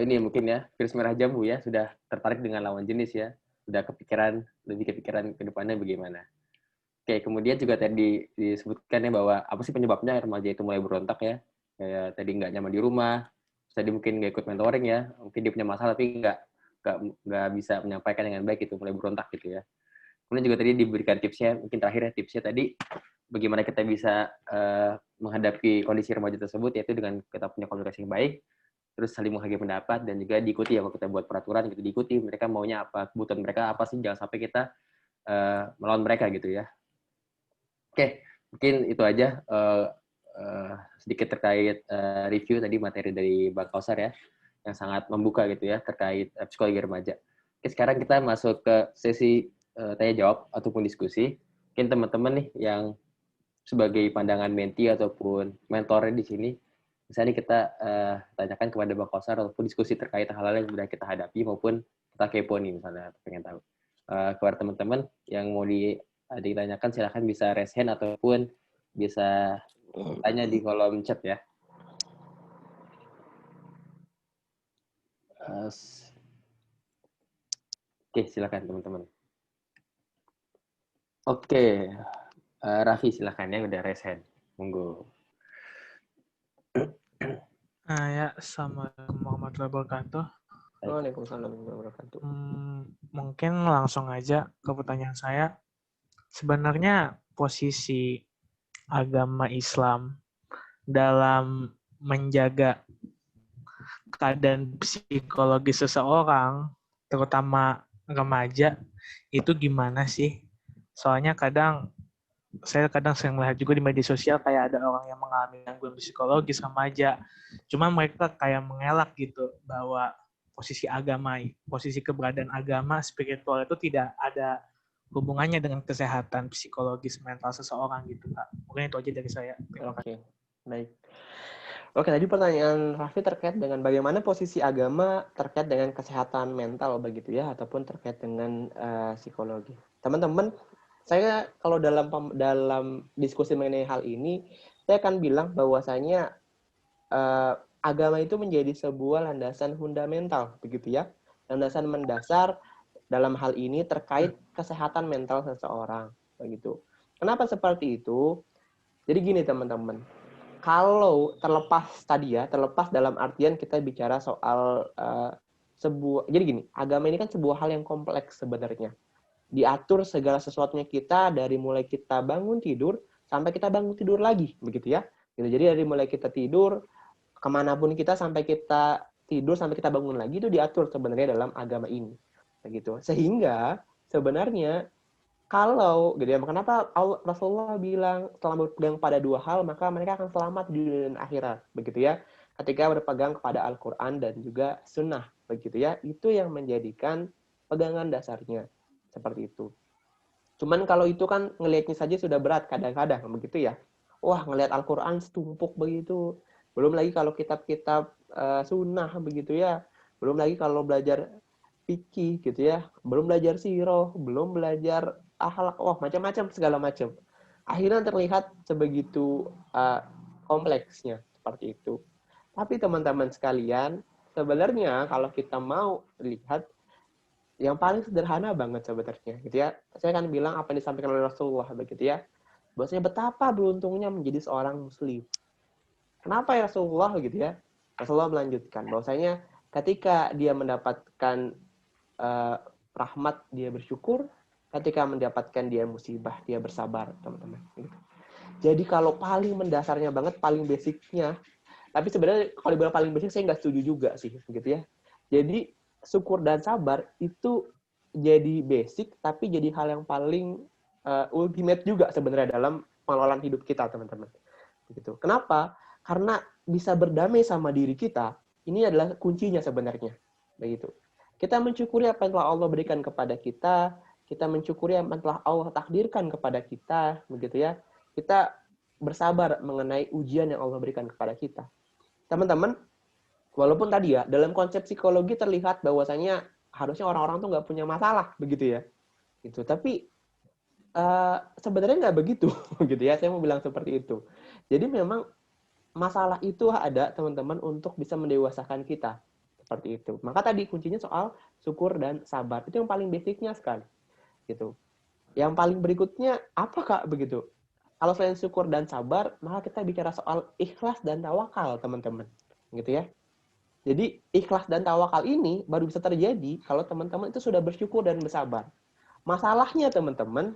ini mungkin ya virus merah jambu ya, sudah tertarik dengan lawan jenis ya, sudah lebih kepikiran ke depannya bagaimana. Oke, kemudian juga tadi disebutkan ya bahwa apa sih penyebabnya remaja itu mulai berontak ya, kayak tadi nggak nyaman di rumah, tadi mungkin nggak ikut mentoring ya, mungkin dia punya masalah tapi nggak bisa menyampaikan dengan baik itu mulai berontak gitu ya. Kemudian juga tadi diberikan tipsnya, mungkin terakhir ya tipsnya tadi bagaimana kita bisa menghadapi kondisi remaja tersebut, yaitu dengan kita punya komunikasi yang baik, terus saling menghargai pendapat, dan juga diikuti ya kalau kita buat peraturan gitu, diikuti mereka maunya apa, kebutuhan mereka apa sih, jangan sampai kita melawan mereka gitu ya. Oke, mungkin itu aja sedikit terkait review tadi materi dari Bang Kausar ya, yang sangat membuka gitu ya terkait psikologi remaja. Oke, sekarang kita masuk ke sesi tanya jawab ataupun diskusi. Mungkin teman-teman nih yang sebagai pandangan menti ataupun mentornya di sini Misalnya kita tanyakan kepada Bang Kausar ataupun diskusi terkait hal-hal yang sudah kita hadapi maupun kita kepo nih misalnya pengen tahu. Kepada teman-teman yang mau ditanyakan silahkan bisa raise hand ataupun bisa tanya di kolom chat ya. Oke, silakan teman-teman. Oke, Raffi silakan ya udah raise hand. Monggo. Ya, Assalamualaikum warahmatullahi wabarakatuh. Waalaikumsalam warahmatullahi wabarakatuh. Mungkin langsung aja ke pertanyaan saya. Sebenarnya posisi agama Islam dalam menjaga keadaan psikologis seseorang, terutama remaja, itu gimana sih? Soalnya saya kadang sering melihat juga di media sosial kayak ada orang yang mengalami gangguan psikologis remaja. Cuma mereka kayak mengelak gitu bahwa posisi keberadaan agama, spiritual itu tidak ada hubungannya dengan kesehatan psikologis mental seseorang gitu, Kak. Mungkin itu aja dari saya. Oke, baik. Oke, tadi pertanyaan Raffi terkait dengan bagaimana posisi agama terkait dengan kesehatan mental begitu ya, ataupun terkait dengan psikologi. Teman-teman, saya kalau dalam diskusi mengenai hal ini, saya akan bilang bahwasanya agama itu menjadi sebuah landasan fundamental begitu ya, landasan mendasar dalam hal ini terkait kesehatan mental seseorang begitu. Kenapa seperti itu? Jadi gini teman-teman, kalau terlepas dalam artian kita bicara soal jadi gini, agama ini kan sebuah hal yang kompleks sebenarnya. Diatur segala sesuatunya kita dari mulai kita bangun tidur sampai kita bangun tidur lagi, begitu ya. Jadi dari mulai kita tidur, kemanapun kita sampai kita tidur sampai kita bangun lagi itu diatur sebenarnya dalam agama ini, begitu. Sehingga sebenarnya kalau gitu ya, kenapa Rasulullah bilang setelah berpegang pada dua hal maka mereka akan selamat di dunia dan akhirat, begitu ya. Ketika berpegang kepada Al-Quran dan juga Sunnah, begitu ya. Itu yang menjadikan pegangan dasarnya seperti itu. Cuman kalau itu kan ngelihatnya saja sudah berat kadang-kadang, begitu ya. Wah, ngelihat Al-Quran setumpuk begitu. Belum lagi kalau kitab-kitab Sunnah, begitu ya. Belum lagi kalau belajar fikih gitu ya, belum belajar sirah, belum belajar akhlak, wah macam-macam segala macam. Akhirnya terlihat sebegitu kompleksnya seperti itu. Tapi teman-teman sekalian, sebenarnya kalau kita mau lihat yang paling sederhana banget sebenarnya, gitu ya. Saya akan bilang apa yang disampaikan oleh Rasulullah begitu ya. Bahwasanya betapa beruntungnya menjadi seorang muslim. Kenapa ya Rasulullah gitu ya? Rasulullah melanjutkan bahwasanya ketika dia mendapatkan rahmat dia bersyukur, ketika mendapatkan dia musibah dia bersabar, teman-teman. Jadi kalau paling mendasarnya banget, paling basicnya, tapi sebenarnya kalau dibilang paling basic saya nggak setuju juga sih, gitu ya. Jadi syukur dan sabar itu jadi basic, tapi jadi hal yang paling ultimate juga sebenarnya dalam pengelolaan hidup kita, teman-teman. Begitu. Kenapa? Karena bisa berdamai sama diri kita, ini adalah kuncinya sebenarnya. Begitu. Kita mensyukuri apa yang telah Allah berikan kepada kita, kita mensyukuri apa yang telah Allah takdirkan kepada kita, begitu ya. Kita bersabar mengenai ujian yang Allah berikan kepada kita. Teman-teman, walaupun tadi ya, dalam konsep psikologi terlihat bahwasanya harusnya orang-orang tuh nggak punya masalah, begitu ya. Gitu. Tapi sebenarnya nggak begitu, gitu ya. Saya mau bilang seperti itu. Jadi memang masalah itu ada, teman-teman, untuk bisa mendewasakan kita. Seperti itu. Maka tadi kuncinya soal syukur dan sabar. Itu yang paling basicnya sekali. Gitu. Yang paling berikutnya apa Kak begitu? Kalau selain syukur dan sabar, maka kita bicara soal ikhlas dan tawakal, teman-teman. Gitu ya. Jadi ikhlas dan tawakal ini baru bisa terjadi kalau teman-teman itu sudah bersyukur dan bersabar. Masalahnya teman-teman,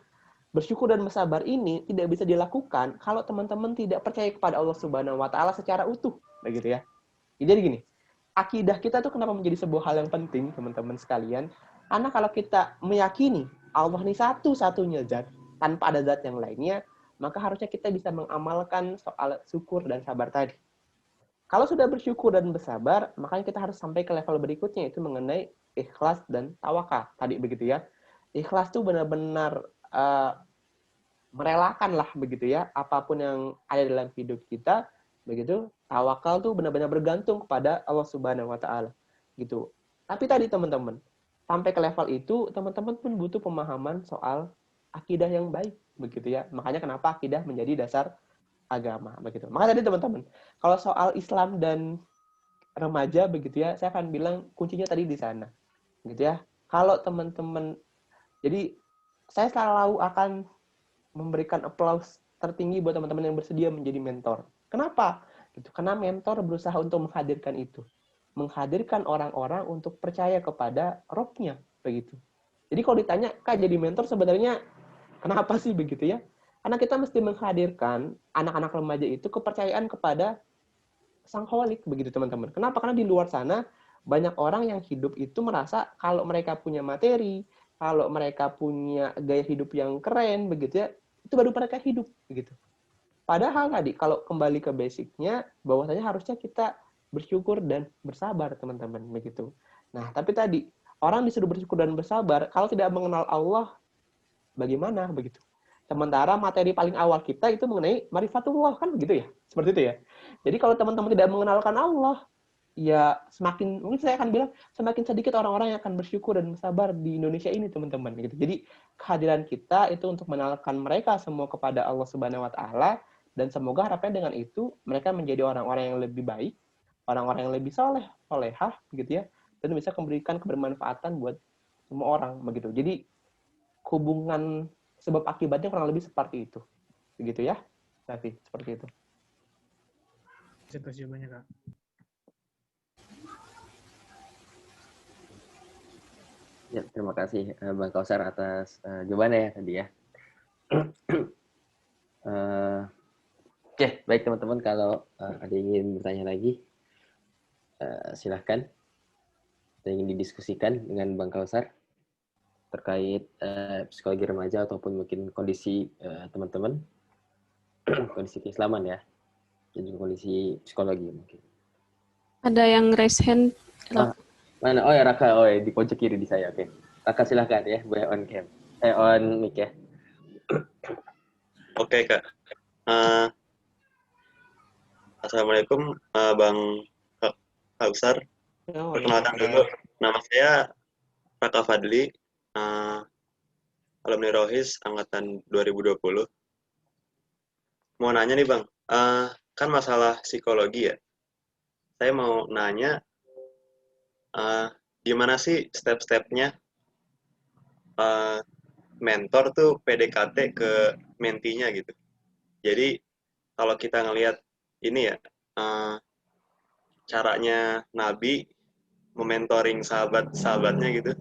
bersyukur dan bersabar ini tidak bisa dilakukan kalau teman-teman tidak percaya kepada Allah Subhanahu wa taala secara utuh, begitu ya. Jadi gini, akidah kita tuh kenapa menjadi sebuah hal yang penting, teman-teman sekalian? Karena kalau kita meyakini Allah ini satu-satunya zat, tanpa ada zat yang lainnya, maka harusnya kita bisa mengamalkan soal syukur dan sabar tadi. Kalau sudah bersyukur dan bersabar, maka kita harus sampai ke level berikutnya, itu mengenai ikhlas dan tawakal. Tadi begitu ya. Ikhlas tuh benar-benar merelakan lah begitu ya, apapun yang ada dalam hidup kita, Begitu, tawakal tuh benar-benar bergantung kepada Allah Subhanahu wa taala. Gitu. Tapi tadi teman-teman, sampai ke level itu teman-teman pun butuh pemahaman soal akidah yang baik, begitu ya. Makanya kenapa akidah menjadi dasar agama, begitu. Maka tadi teman-teman, kalau soal Islam dan remaja begitu ya, saya akan bilang kuncinya tadi di sana. Gitu ya. Kalau teman-teman, jadi saya selalu akan memberikan applause tertinggi buat teman-teman yang bersedia menjadi mentor. Kenapa? Gitu. Karena mentor berusaha untuk menghadirkan itu. Menghadirkan orang-orang untuk percaya kepada Robnya, begitu. Jadi kalau ditanya, Kak jadi mentor sebenarnya kenapa sih begitu ya? Karena kita mesti menghadirkan anak-anak remaja itu kepercayaan kepada Sang Kholik, begitu teman-teman. Kenapa? Karena di luar sana banyak orang yang hidup itu merasa kalau mereka punya materi, kalau mereka punya gaya hidup yang keren, begitu ya, itu baru mereka hidup, begitu. Padahal tadi kalau kembali ke basicnya, bahwasanya harusnya kita bersyukur dan bersabar, teman-teman, begitu. Nah, tapi tadi orang disuruh bersyukur dan bersabar, kalau tidak mengenal Allah, bagaimana, begitu. Sementara materi paling awal kita itu mengenai marifatullah, kan begitu ya, seperti itu ya. Jadi kalau teman-teman tidak mengenalkan Allah, ya semakin, mungkin saya akan bilang semakin sedikit orang-orang yang akan bersyukur dan bersabar di Indonesia ini, teman-teman, begitu. Jadi kehadiran kita itu untuk mengenalkan mereka semua kepada Allah Subhanahu Wa Taala, dan semoga harapannya dengan itu mereka menjadi orang-orang yang lebih baik, orang-orang yang lebih solehah, begitu ya, dan bisa memberikan kebermanfaatan buat semua orang, begitu. Jadi hubungan sebab akibatnya kurang lebih seperti itu, begitu ya, Raffi, seperti itu. Terima kasih banyak, Kak. Ya, terima kasih Bang Kausar atas jawabannya ya tadi ya. Oke, baik teman-teman, kalau ada yang ingin bertanya lagi, silahkan. Kita ingin didiskusikan dengan Bang Kausar terkait psikologi remaja ataupun mungkin kondisi teman-teman, kondisi keislaman ya, dan juga kondisi psikologi mungkin. Ada yang raise hand. Mana? Oh ya Raka, oh ya di pojok kiri di saya, oke. Raka silahkan ya, boleh on cam, on mic ya. Oke Kak. Assalamualaikum Bang Kausar. Perkenalkan dulu, nama saya Raka Fadli, alumni Rohis angkatan 2020. Mau nanya nih Bang, kan masalah psikologi ya. Saya mau nanya, gimana sih step-stepnya mentor tuh PDKT ke mentinya gitu. Jadi kalau kita ngelihat ini ya, caranya Nabi mementoring sahabat-sahabatnya gitu,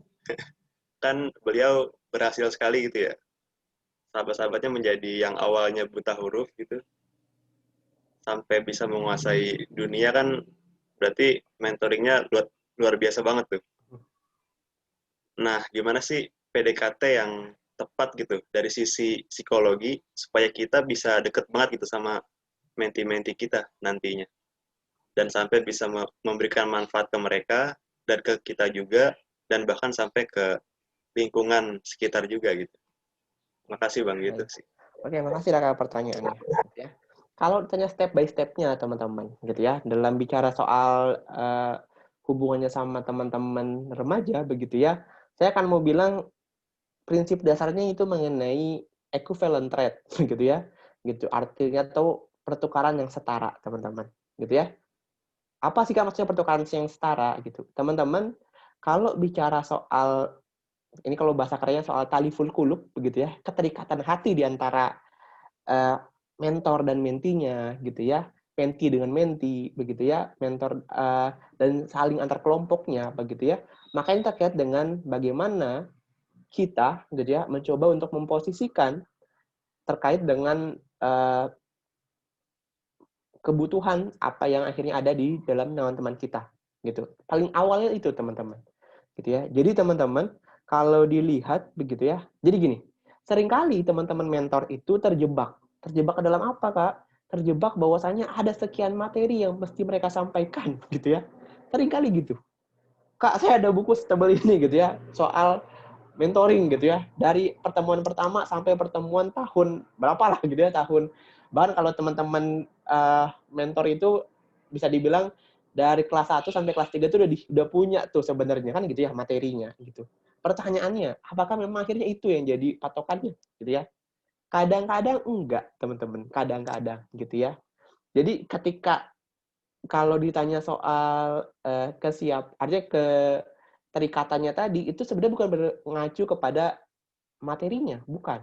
kan beliau berhasil sekali gitu ya. Sahabat-sahabatnya menjadi yang awalnya buta huruf gitu, sampai bisa menguasai dunia, kan berarti mentoringnya luar biasa banget tuh. Nah, gimana sih PDKT yang tepat gitu dari sisi psikologi supaya kita bisa deket banget gitu sama menti-menti kita nantinya, dan sampai bisa memberikan manfaat ke mereka dan ke kita juga, dan bahkan sampai ke lingkungan sekitar juga gitu. Makasih Bang, gitu sih. Oke, makasih Raka pertanyaannya. Ya. Kalau ditanya step by step-nya teman-teman, gitu ya, dalam bicara soal hubungannya sama teman-teman remaja, begitu ya, saya akan mau bilang prinsip dasarnya itu mengenai equivalent trade, gitu ya, gitu. Artinya tuh pertukaran yang setara, teman-teman, gitu ya. Apa sih Kak maksudnya pertukaran yang setara, gitu, teman-teman? Kalau bicara soal ini, kalau bahasa kerennya soal taliful kulub, begitu ya, keterikatan hati di antara mentor dan mentinya, gitu ya, menti dengan menti, begitu ya, mentor dan saling antar kelompoknya, begitu ya. Makanya terkait dengan bagaimana kita, gitu ya, mencoba untuk memposisikan terkait dengan kebutuhan apa yang akhirnya ada di dalam teman-teman kita, gitu. Paling awalnya itu teman-teman, gitu ya. Jadi teman-teman kalau dilihat begitu ya, jadi gini, seringkali teman-teman mentor itu terjebak ke dalam apa Kak? Terjebak bahwasanya ada sekian materi yang mesti mereka sampaikan, gitu ya. Seringkali gitu. Kak, saya ada buku setebal ini gitu ya, soal mentoring gitu ya, dari pertemuan pertama sampai pertemuan tahun berapa lah gitu ya, tahun Bahkan kalau teman-teman mentor itu bisa dibilang dari kelas 1 sampai kelas 3 itu udah punya tuh sebenarnya kan gitu ya materinya gitu. Pertanyaannya, apakah memang akhirnya itu yang jadi patokannya gitu ya? Kadang-kadang enggak, teman-teman. Kadang-kadang gitu ya. Jadi ketika kalau ditanya soal artinya keterikatannya tadi, itu sebenarnya bukan mengacu kepada materinya, bukan.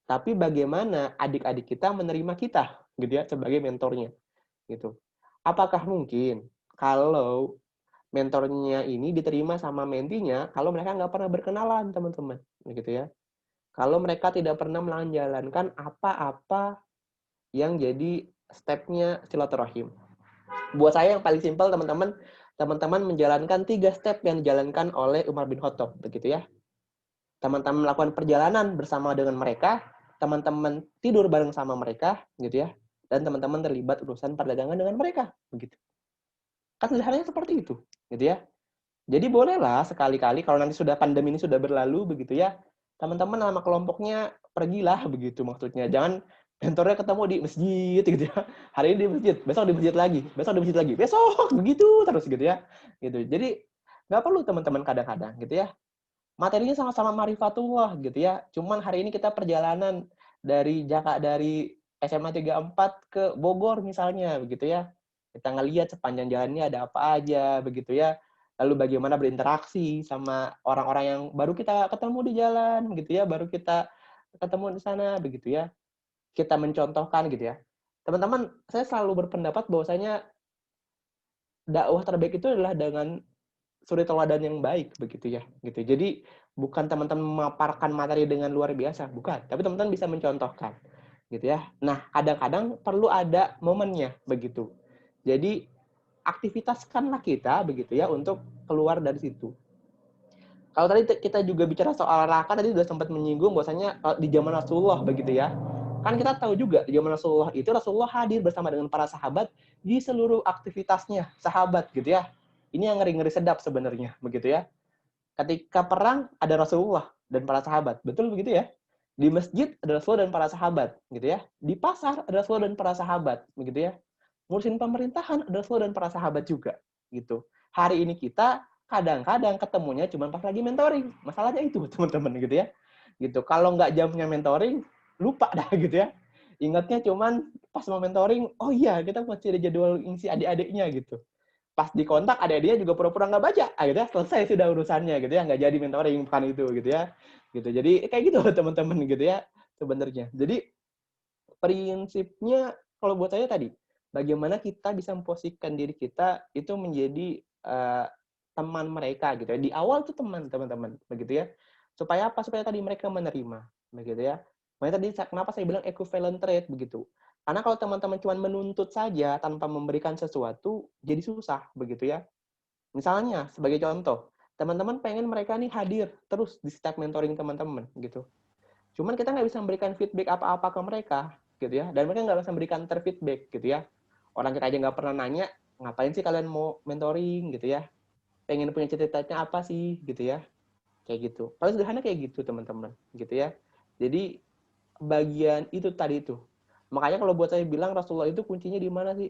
Tapi bagaimana adik-adik kita menerima kita, gitu ya, sebagai mentornya, gitu. Apakah mungkin kalau mentornya ini diterima sama mentinya, kalau mereka nggak pernah berkenalan, teman-teman, gitu ya. Kalau mereka tidak pernah menjalankan apa-apa yang jadi stepnya silaturahim. Buat saya yang paling simpel, teman-teman menjalankan 3 step yang dijalankan oleh Umar bin Khattab, begitu ya. Teman-teman melakukan perjalanan bersama dengan mereka, teman-teman tidur bareng sama mereka, gitu ya, dan teman-teman terlibat urusan perdagangan dengan mereka, begitu. Kan sederhananya seperti itu, gitu ya. Jadi bolehlah sekali-kali kalau nanti sudah pandemi ini sudah berlalu, begitu ya, teman-teman sama kelompoknya pergilah, begitu maksudnya. Jangan mentornya ketemu di masjid, gitu ya. Hari ini di masjid, besok di masjid lagi, besok di masjid lagi, besok, begitu terus, gitu ya. Gitu. Jadi nggak perlu teman-teman kadang-kadang, gitu ya. Materinya sama-sama marifatullah, gitu ya. Cuman hari ini kita perjalanan dari SMA 34 ke Bogor misalnya, begitu ya. Kita ngelihat sepanjang jalannya ada apa aja, begitu ya. Lalu bagaimana berinteraksi sama orang-orang yang baru kita ketemu di jalan, gitu ya. Baru kita ketemu di sana, begitu ya. Kita mencontohkan, gitu ya. Teman-teman, saya selalu berpendapat bahwasanya dakwah terbaik itu adalah dengan suri teladan yang baik, begitu ya, gitu. Jadi bukan teman-teman memaparkan materi dengan luar biasa, bukan. Tapi teman-teman bisa mencontohkan, gitu ya. Nah, kadang-kadang perlu ada momennya, begitu. Jadi aktivitaskanlah kita, begitu ya, untuk keluar dari situ. Kalau tadi kita juga bicara soal neraka, tadi sudah sempat menyinggung bahwasanya di zaman Rasulullah, begitu ya. Kan kita tahu juga di zaman Rasulullah itu Rasulullah hadir bersama dengan para sahabat di seluruh aktivitasnya sahabat, gitu ya. Ini yang ngeri-ngeri sedap sebenarnya, begitu ya. Ketika perang ada Rasulullah dan para sahabat, betul begitu ya? Di masjid ada Rasulullah dan para sahabat, gitu ya. Di pasar ada Rasulullah dan para sahabat, begitu ya. Ngurusin pemerintahan ada Rasulullah dan para sahabat juga, gitu. Hari ini kita kadang-kadang ketemunya cuma pas lagi mentoring. Masalahnya itu, teman-teman, gitu ya. Gitu. Kalau nggak jamnya mentoring, lupa dah, gitu ya. Ingatnya cuman pas mau mentoring, oh iya, kita masih ada jadwal ngisi adik-adiknya, gitu. Pas dikontak adik-adiknya juga pura-pura nggak baca, akhirnya selesai sudah urusannya, gitu ya. Nggak jadi mentoring, bukan itu, gitu ya. Gitu. Jadi kayak gitu, teman-teman, gitu ya, sebenarnya. Jadi prinsipnya, kalau buat saya tadi, bagaimana kita bisa memposisikan diri kita itu menjadi teman mereka, gitu ya. Di awal tuh teman-teman, begitu ya. Supaya apa? Supaya tadi mereka menerima, begitu ya. Makanya tadi kenapa saya bilang equivalent trade, begitu. Karena kalau teman-teman cuma menuntut saja tanpa memberikan sesuatu, jadi susah, begitu ya. Misalnya, sebagai contoh, teman-teman pengen mereka nih hadir terus di setiap mentoring teman-teman, gitu. Cuman kita nggak bisa memberikan feedback apa-apa ke mereka, gitu ya. Dan mereka nggak bisa memberikan terfeedback, gitu ya. Orang kita aja nggak pernah nanya, ngapain sih kalian mau mentoring, gitu ya. Pengen punya cita-citanya apa sih, gitu ya. Kayak gitu. Paling sederhana kayak gitu, teman-teman, gitu ya. Jadi, bagian itu tadi itu. Makanya kalau buat saya bilang Rasulullah itu kuncinya di mana sih?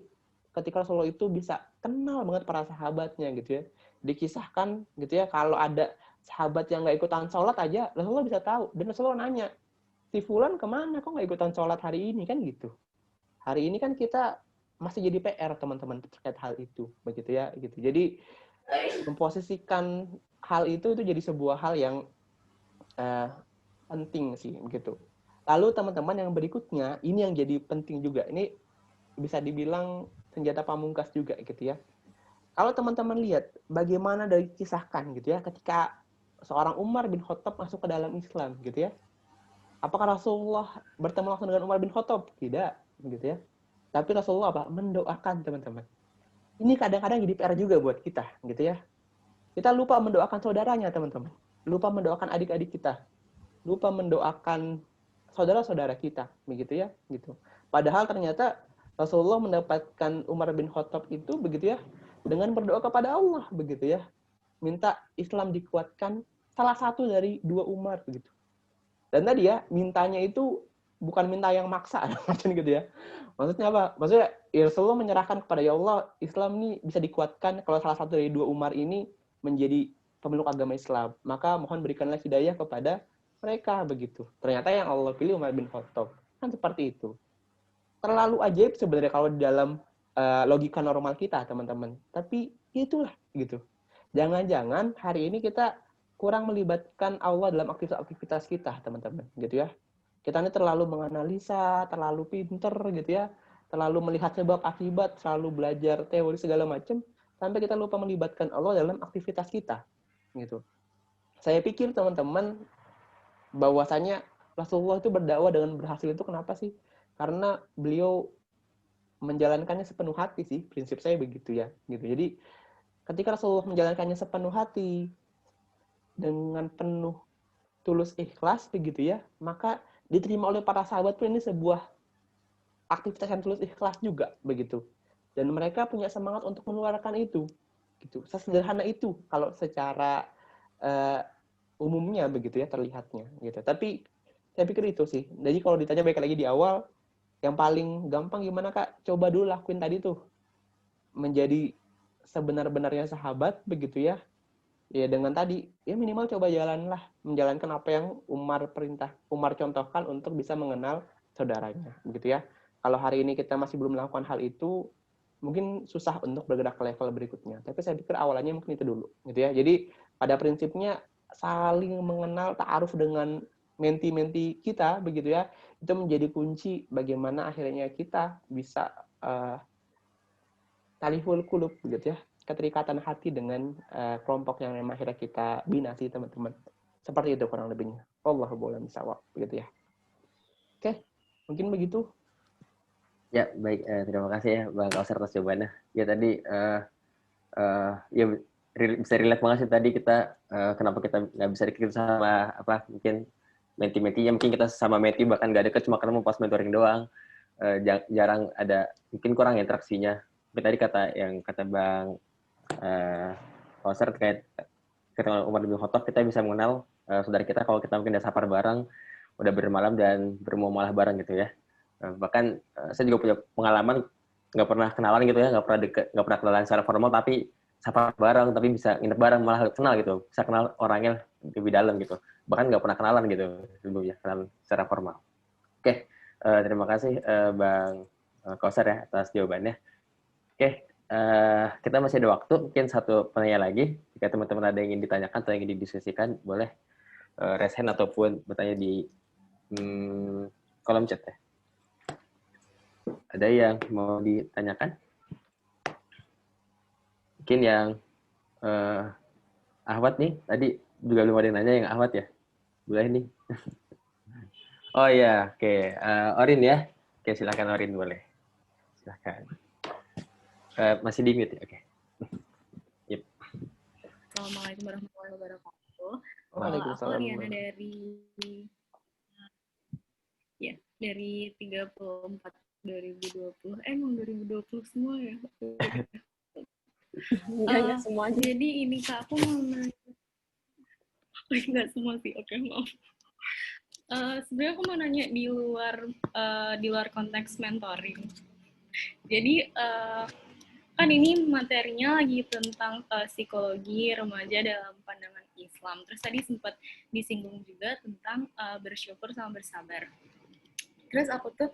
Ketika Rasulullah itu bisa kenal banget para sahabatnya, gitu ya. Dikisahkan, gitu ya, kalau ada sahabat yang nggak ikutan sholat aja, Rasulullah bisa tahu. Dan Rasulullah nanya, si Fulan kemana? Kok nggak ikutan sholat hari ini? Kan gitu. Hari ini kan kita masih jadi PR, teman-teman, terkait hal itu. Begitu ya. Gitu. Jadi, memposisikan hal itu jadi sebuah hal yang penting sih, begitu. Lalu teman-teman yang berikutnya, ini yang jadi penting juga. Ini bisa dibilang senjata pamungkas juga, gitu ya. Kalau teman-teman lihat bagaimana dari kisahkan, gitu ya, ketika seorang Umar bin Khattab masuk ke dalam Islam, gitu ya. Apakah Rasulullah bertemu langsung dengan Umar bin Khattab? Tidak, gitu ya. Tapi Rasulullah apa? Mendoakan, teman-teman. Ini kadang-kadang jadi PR juga buat kita, gitu ya. Kita lupa mendoakan saudaranya, teman-teman. Lupa mendoakan adik-adik kita. Lupa mendoakan saudara-saudara kita, begitu ya, gitu. Padahal ternyata Rasulullah mendapatkan Umar bin Khattab itu, begitu ya, dengan berdoa kepada Allah, begitu ya. Minta Islam dikuatkan salah satu dari 2 Umar, begitu. Dan tadi ya, mintanya itu bukan minta yang maksa, macam gitu ya. Maksudnya apa? Maksudnya ya Rasulullah menyerahkan kepada ya Allah, Islam ini bisa dikuatkan kalau salah satu dari dua Umar ini menjadi pemeluk agama Islam. Maka mohon berikanlah hidayah kepada mereka begitu. Ternyata yang Allah pilih Umar bin Khattab. Kan seperti itu. Terlalu ajaib sebenarnya kalau di dalam logika normal kita, teman-teman. Tapi itulah gitu. Jangan-jangan hari ini kita kurang melibatkan Allah dalam aktivitas kita, teman-teman, gitu ya. Kita ini terlalu menganalisa, terlalu pinter gitu ya, terlalu melihat sebab akibat, selalu belajar teori segala macam, sampai kita lupa melibatkan Allah dalam aktivitas kita, gitu. Saya pikir teman-teman bahwasanya Rasulullah itu berdakwah dengan berhasil itu kenapa sih? Karena beliau menjalankannya sepenuh hati sih, prinsip saya begitu ya, gitu. Jadi ketika Rasulullah menjalankannya sepenuh hati dengan penuh tulus ikhlas begitu ya, maka diterima oleh para sahabat pun ini sebuah aktivitas yang tulus ikhlas juga begitu. Dan mereka punya semangat untuk mengeluarkan itu. Gitu. Sesederhana itu kalau secara umumnya begitu ya terlihatnya gitu. Tapi saya pikir itu sih. Jadi kalau ditanya baik lagi di awal, yang paling gampang gimana Kak? Coba dulu lakuin tadi tuh. Menjadi sebenar-benarnya sahabat begitu ya. Ya dengan tadi, ya minimal coba jalanlah, menjalankan apa yang Umar contohkan untuk bisa mengenal saudaranya, begitu ya. Kalau hari ini kita masih belum melakukan hal itu, mungkin susah untuk bergerak ke level berikutnya. Tapi saya pikir awalnya mungkin itu dulu, gitu ya. Jadi pada prinsipnya saling mengenal, ta'aruf dengan menti-menti kita, begitu ya. Itu menjadi kunci bagaimana akhirnya kita bisa talihul qulub, begitu ya. Keterikatan hati dengan kelompok yang memang akhirnya kita bina sih teman-teman. Seperti itu kurang lebihnya. Wallahu a'lam bishawab, begitu ya. Oke, mungkin begitu. Ya, baik. Terima kasih ya Bang Kausar atas jawabannya. Ya tadi ya bisa relate banget sih tadi kita kenapa kita nggak bisa deket sama apa mungkin menti-menti ya, mungkin kita sama menti bahkan nggak deket cuma ketemu pas mentoring doang. Jarang ada, mungkin kurang interaksinya. Tapi tadi kata Bang Kausar terkait ketika Umar bin Khattab, kita bisa mengenal saudara kita kalau kita mungkin udah safar bareng, udah bermalam dan bermuamalah bareng gitu ya. Bahkan saya juga punya pengalaman nggak pernah kenalan gitu ya, nggak pernah kenalan secara formal, tapi safar bareng, tapi bisa nginep bareng, malah kenal gitu, bisa kenal orangnya lebih dalam gitu. Bahkan nggak pernah kenalan gitu sebelumnya, kenalan secara formal. Oke, terima kasih Bang Kausar ya atas jawabannya. Oke, kita masih ada waktu, mungkin satu penanya lagi. Jika teman-teman ada yang ingin ditanyakan atau yang ingin didiskusikan, boleh raise hand ataupun bertanya di kolom chat ya. Ada yang mau ditanyakan? Mungkin yang Ahmad nih, tadi juga belum ada yang nanya yang Ahmad ya? Boleh nih. Oh iya, oke. Orin ya? Oke, silakan Orin, boleh. Silakan. Masih di mute ya? Oke. Yep. Assalamualaikum warahmatullahi wabarakatuh. Waalaikumsalam. Aku Riana dari 34 2020. Emang 2020 semua ya? Enggak semuanya. Jadi ini Kak, aku mau nanya. Enggak semua sih, oke maaf. Sebenarnya aku mau nanya di luar konteks mentoring. Jadi kan ini materinya lagi tentang psikologi remaja dalam pandangan Islam. Terus tadi sempat disinggung juga tentang bersyukur sama bersabar. Terus aku tuh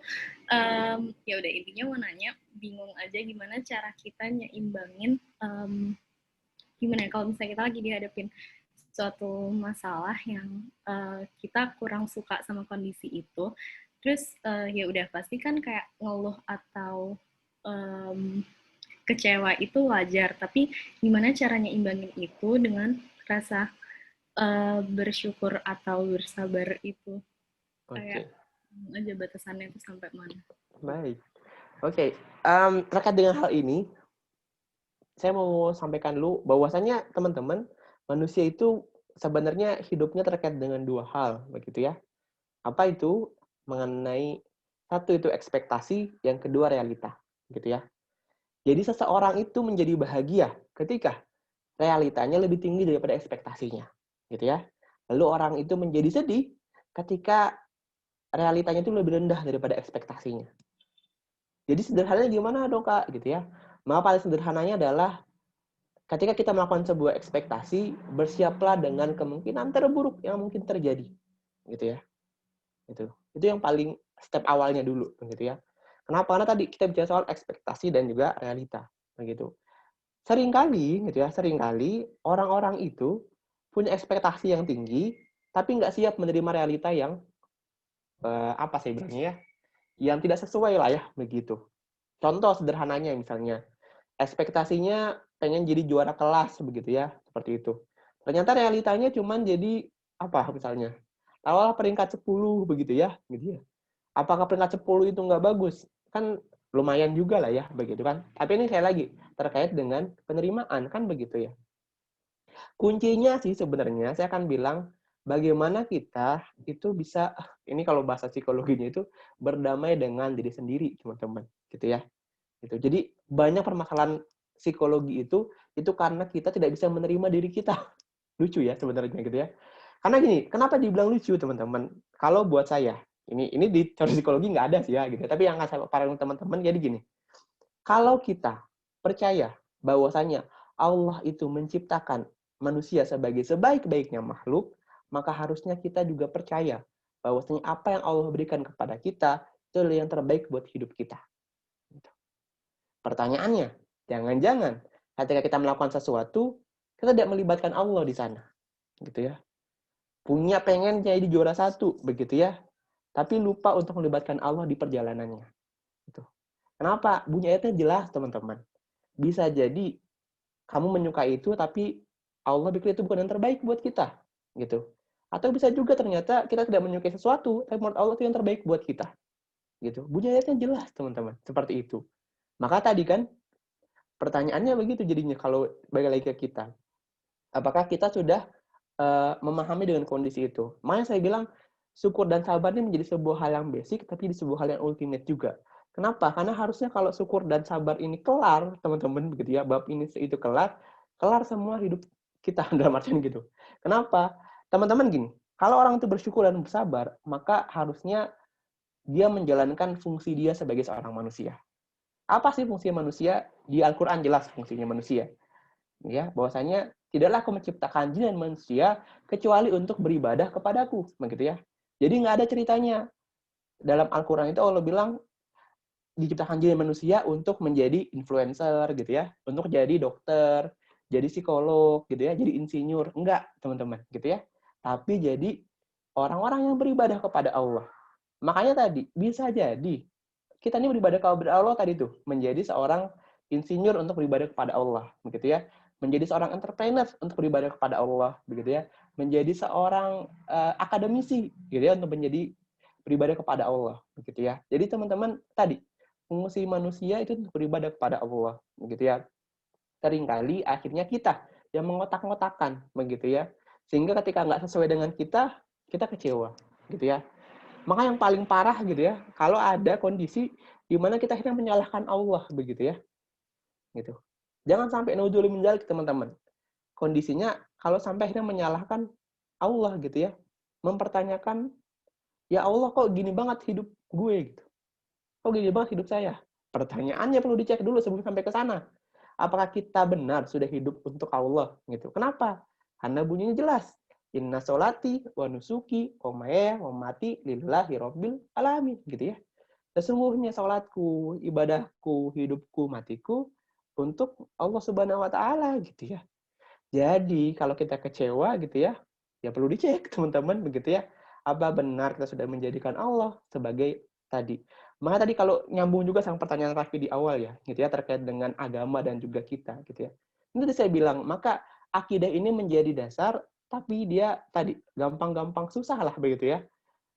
ya udah intinya mau nanya, bingung aja gimana cara kita nyimbangin gimana ya kalau misalnya kita lagi dihadapin suatu masalah yang kita kurang suka sama kondisi itu. Terus ya udah pasti kan kayak ngeluh atau kecewa itu wajar, tapi gimana caranya imbangin itu dengan rasa bersyukur atau bersabar itu? Kayak aja batasannya itu sampai mana? Baik. Oke. Terkait dengan hal ini, saya mau sampaikan dulu bahwasannya teman-teman, manusia itu sebenarnya hidupnya terkait dengan dua hal, begitu ya. Apa itu? Mengenai satu itu ekspektasi, yang kedua realita, gitu ya. Jadi seseorang itu menjadi bahagia ketika realitanya lebih tinggi daripada ekspektasinya, gitu ya. Lalu orang itu menjadi sedih ketika realitanya itu lebih rendah daripada ekspektasinya. Jadi sederhananya gimana dong Kak gitu ya. Maka paling sederhananya adalah ketika kita melakukan sebuah ekspektasi, bersiaplah dengan kemungkinan terburuk yang mungkin terjadi. Gitu ya. Itu yang paling step awalnya dulu gitu ya. Kenapa? Karena tadi kita bicara soal ekspektasi dan juga realita begitu. Seringkali gitu ya, seringkali orang-orang itu punya ekspektasi yang tinggi tapi nggak siap menerima realita yang apa saya bilangnya ya, yang tidak sesuai lah ya begitu. Contoh sederhananya misalnya, ekspektasinya pengen jadi juara kelas begitu ya, seperti itu. Ternyata realitanya cuman jadi apa misalnya? Taruhlah peringkat 10 begitu ya, gitu ya. Apakah peringkat 10 itu nggak bagus? Kan lumayan juga lah ya, begitu kan. Tapi ini saya lagi terkait dengan penerimaan kan begitu ya. Kuncinya sih sebenarnya saya akan bilang bagaimana kita itu bisa, ini kalau bahasa psikologinya itu berdamai dengan diri sendiri, teman-teman, gitu ya. Gitu. Jadi banyak permasalahan psikologi itu karena kita tidak bisa menerima diri kita. Lucu ya sebenarnya gitu ya. Karena gini, kenapa dibilang lucu teman-teman? Kalau buat saya, ini di teori psikologi nggak ada sih ya gitu. Tapi yang saya paparin teman-teman jadi gini. Kalau kita percaya bahwasanya Allah itu menciptakan manusia sebagai sebaik-baiknya makhluk, maka harusnya kita juga percaya bahwasanya apa yang Allah berikan kepada kita itu adalah yang terbaik buat hidup kita. Pertanyaannya, jangan-jangan ketika kita melakukan sesuatu, kita tidak melibatkan Allah di sana, gitu ya. Punya pengen jadi juara 1, begitu ya, tapi lupa untuk melibatkan Allah di perjalanannya. Gitu. Kenapa? Bunyi ayatnya jelas, teman-teman. Bisa jadi kamu menyukai itu, tapi Allah pikir itu bukan yang terbaik buat kita, gitu. Atau bisa juga ternyata kita tidak menyukai sesuatu, tapi menurut Allah itu yang terbaik buat kita, gitu. Bunyi ayatnya jelas, teman-teman, seperti itu. Maka tadi kan pertanyaannya begitu jadinya kalau balik lagi ke kita. Apakah kita sudah memahami dengan kondisi itu? Makanya saya bilang syukur dan sabar ini menjadi sebuah hal yang basic tapi di sebuah hal yang ultimate juga. Kenapa? Karena harusnya kalau syukur dan sabar ini kelar, teman-teman begitu ya, bab ini itu kelar semua hidup kita dalam artian gitu. Kenapa? Teman-teman gini, kalau orang itu bersyukur dan bersabar, maka harusnya dia menjalankan fungsi dia sebagai seorang manusia. Apa sih fungsi manusia? Di Al-Quran jelas fungsinya manusia. Ya, bahwasanya tidaklah aku menciptakan jin dan manusia kecuali untuk beribadah kepadaku, begitu ya. Jadi nggak ada ceritanya. Dalam Al-Quran itu Allah bilang diciptakan jin dan manusia untuk menjadi influencer, gitu ya, untuk jadi dokter, jadi psikolog, gitu ya, jadi insinyur. Enggak, teman-teman, gitu ya. Tapi jadi orang-orang yang beribadah kepada Allah. Makanya tadi bisa jadi kita ini beribadah kepada Allah tadi tuh menjadi seorang insinyur untuk beribadah kepada Allah, begitu ya. Menjadi seorang entrepreneur untuk beribadah kepada Allah, begitu ya. Menjadi seorang akademisi, gitu ya, untuk menjadi beribadah kepada Allah, begitu ya. Jadi teman-teman tadi fungsi manusia itu untuk beribadah kepada Allah, begitu ya. Seringkali akhirnya kita yang mengotak-ngotakan, begitu ya. Sehingga ketika nggak sesuai dengan kita kecewa, gitu ya. Maka yang paling parah gitu ya, kalau ada kondisi di mana kita akhirnya menyalahkan Allah begitu ya. Gitu. Jangan sampai naudzubillah min dzalik teman-teman. Kondisinya kalau sampai akhirnya menyalahkan Allah gitu ya. Mempertanyakan, ya Allah kok gini banget hidup gue gitu. Kok gini banget hidup saya? Pertanyaannya perlu dicek dulu sebelum sampai ke sana. Apakah kita benar sudah hidup untuk Allah gitu. Kenapa? Karena bunyinya jelas. Inna sholati wa nusuki wa mahya wa mati lillahi rabbil alamin gitu ya. Sesungguhnya salatku, ibadahku, hidupku, matiku untuk Allah Subhanahu wa taala gitu ya. Jadi kalau kita kecewa gitu ya, ya perlu dicek teman-teman begitu ya. Apa benar kita sudah menjadikan Allah sebagai tadi. Maka tadi kalau nyambung juga sama pertanyaan Raffi di awal ya, gitu ya, terkait dengan agama dan juga kita gitu ya. Ini tadi saya bilang, maka akidah ini menjadi dasar tapi dia tadi gampang-gampang susah lah begitu ya.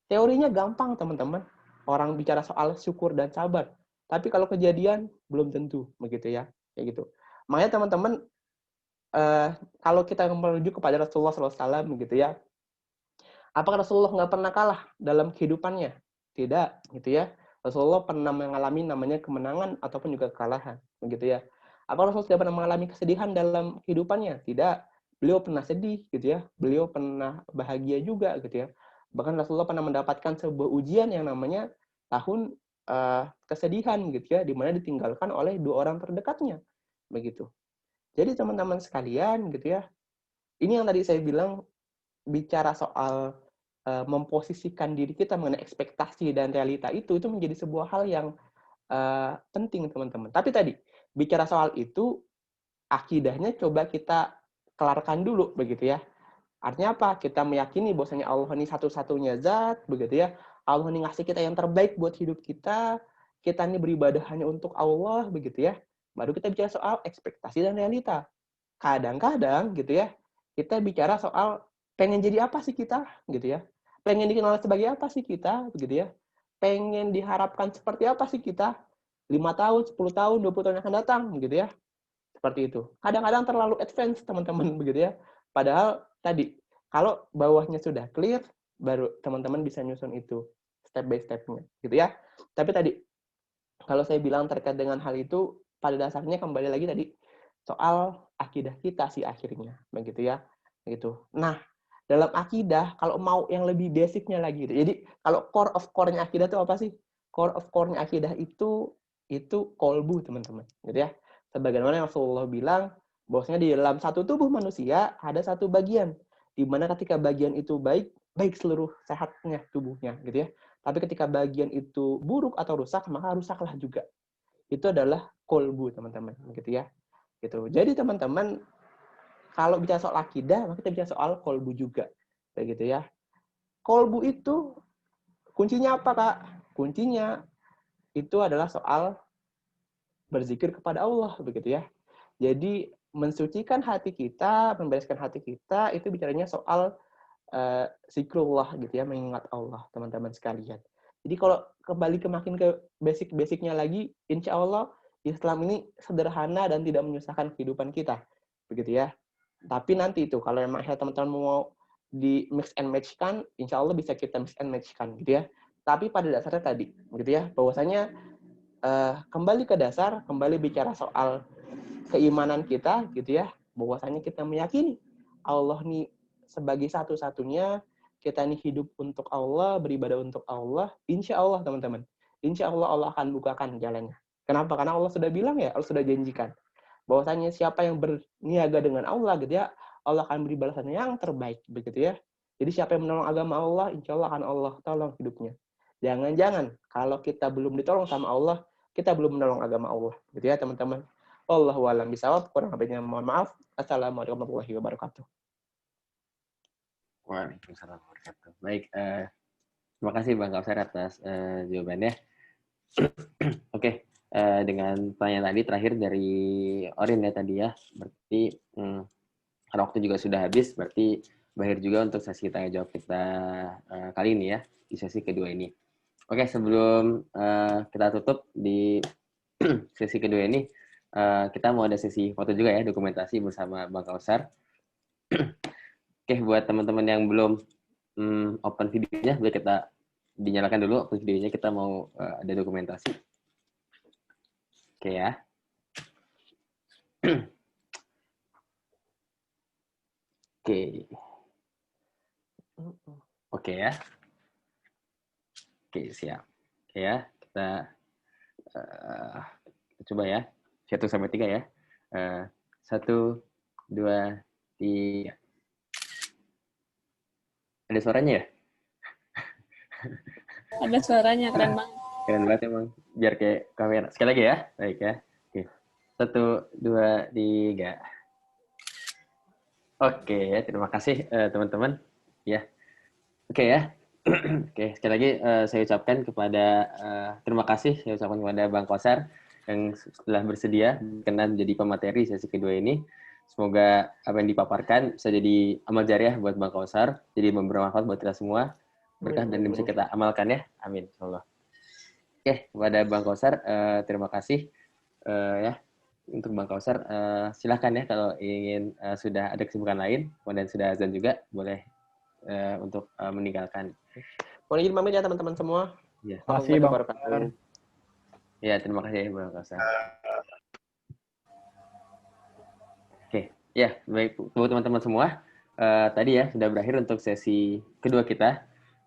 Teorinya gampang teman-teman. Orang bicara soal syukur dan sabar. Tapi kalau kejadian belum tentu begitu ya. Kayak gitu. Makanya teman-teman kalau kita merujuk kepada Rasulullah SAW begitu ya. Apakah Rasulullah nggak pernah kalah dalam kehidupannya? Tidak, gitu ya. Rasulullah pernah mengalami namanya kemenangan ataupun juga kekalahan, begitu ya. Apakah Rasulullah tidak pernah mengalami kesedihan dalam kehidupannya? Tidak. Beliau pernah sedih gitu ya, beliau pernah bahagia juga gitu ya. Bahkan Rasulullah pernah mendapatkan sebuah ujian yang namanya tahun kesedihan gitu ya, di mana ditinggalkan oleh 2 orang terdekatnya. Begitu. Jadi teman-teman sekalian gitu ya, ini yang tadi saya bilang bicara soal memposisikan diri kita mengenai ekspektasi dan realita itu menjadi sebuah hal yang penting teman-teman. Tapi tadi bicara soal itu, akidahnya coba kita kelarkan dulu begitu ya. Artinya apa? Kita meyakini bahwasanya Allah ini satu-satunya zat, begitu ya. Allah ini ngasih kita yang terbaik buat hidup kita. Kita ini beribadah hanya untuk Allah, begitu ya. Baru kita bicara soal ekspektasi dan realita. Kadang-kadang gitu ya, kita bicara soal pengen jadi apa sih kita, gitu ya. Pengen dikenal sebagai apa sih kita, begitu ya. Pengen diharapkan seperti apa sih kita 5 tahun, 10 tahun, 20 tahun yang akan datang, begitu ya. Seperti itu. Kadang-kadang terlalu advance, teman-teman, begitu ya. Padahal tadi, kalau bawahnya sudah clear, baru teman-teman bisa nyusun itu step by step-nya, gitu ya. Tapi tadi, kalau saya bilang terkait dengan hal itu, pada dasarnya kembali lagi tadi, soal akidah kita sih akhirnya, begitu ya. Gitu. Nah, dalam akidah, kalau mau yang lebih basicnya lagi, gitu. Jadi, kalau core of core-nya akidah itu apa sih? Core of core-nya akidah itu kolbu, teman-teman. Gitu ya. Sebagaimana yang Rasulullah bilang, bahwasanya di dalam satu tubuh manusia ada satu bagian, di mana ketika bagian itu baik, baik seluruh sehatnya tubuhnya, gitu ya. Tapi ketika bagian itu buruk atau rusak, maka rusaklah juga. Itu adalah kolbu, teman-teman, gitu ya. Gitu. Jadi teman-teman, kalau bicara soal akidah, maka kita bicara soal kolbu juga, kayak gitu ya. Kolbu itu kuncinya apa, Kak? Kuncinya itu adalah soal berzikir kepada Allah, begitu ya. Jadi mensucikan hati kita, membereskan hati kita, itu bicaranya soal zikrullah gitu ya, mengingat Allah, teman-teman sekalian. Jadi kalau kembali makin ke basic-basicnya lagi, insya Allah Islam ini sederhana dan tidak menyusahkan kehidupan kita, begitu ya. Tapi nanti itu kalau memang teman-teman mau di mix and match kan, insya Allah bisa kita mix and match kan, gitu ya. Tapi pada dasarnya tadi, gitu ya, bahwasanya kembali ke dasar, kembali bicara soal keimanan kita, gitu ya, bahwasanya kita meyakini Allah nih sebagai satu-satunya, kita nih hidup untuk Allah, beribadah untuk Allah, insya Allah teman-teman, insya Allah Allah akan bukakan jalannya. Kenapa? Karena Allah sudah bilang ya, Allah sudah janjikan bahwasanya siapa yang berniaga dengan Allah, gitu ya, Allah akan beri balasan yang terbaik, begitu ya. Jadi siapa yang menolong agama Allah, insya Allah akan Allah tolong hidupnya. Jangan-jangan kalau kita belum ditolong sama Allah, kita belum menolong agama Allah, gitu ya teman-teman. Wallahu a'lam bishawab. Kurang lebihnya mohon maaf. Assalamualaikum warahmatullahi wabarakatuh. Waalaikumsalam warahmatullahi wabarakatuh. Baik, terima kasih Bang Kausar atas jawabannya. Oke, dengan pertanyaan tadi terakhir dari Orin ya tadi ya, berarti karena waktu juga sudah habis, berarti berakhir juga untuk sesi tanya jawab kita kali ini ya, di sesi kedua ini. Oke, sebelum kita tutup di sesi kedua ini, kita mau ada sesi foto juga ya, dokumentasi bersama Bang Kausar. Oke, buat teman-teman yang belum open videonya, boleh kita dinyalakan dulu open videonya, kita mau ada dokumentasi. Oke ya. Oke. Oke ya. Oke, siap. Oke ya, kita coba ya. 1 sampai 3 ya. 1, 2, 3. Ada suaranya ya? Ada suaranya, keren banget. Keren banget emang. Biar kayak kamera. Sekali lagi ya. Baik ya. Oke. 1, 2, 3. Oke, terima kasih teman-teman. Ya. Oke ya. Oke, sekali lagi saya ucapkan kepada terima kasih saya ucapkan kepada Bang Kausar yang telah bersedia berkenan menjadi pemateri sesi kedua ini. Semoga apa yang dipaparkan bisa jadi amal jariah buat Bang Kausar, jadi bermanfaat buat kita semua, berkah dan bisa kita amalkan ya. Amin. Insyaallah. Oke, kepada Bang Kausar terima kasih ya untuk Bang Kausar. Silahkan ya kalau ingin sudah ada kesibukan lain, kemudian sudah azan juga, boleh untuk meninggalkan. Mohon izin pamit ya teman-teman semua. Ya. Terima kasih Bang. Ya, terima kasih Bang Kausar. Oke, ya baik buat teman-teman semua. Tadi ya sudah berakhir untuk sesi kedua kita.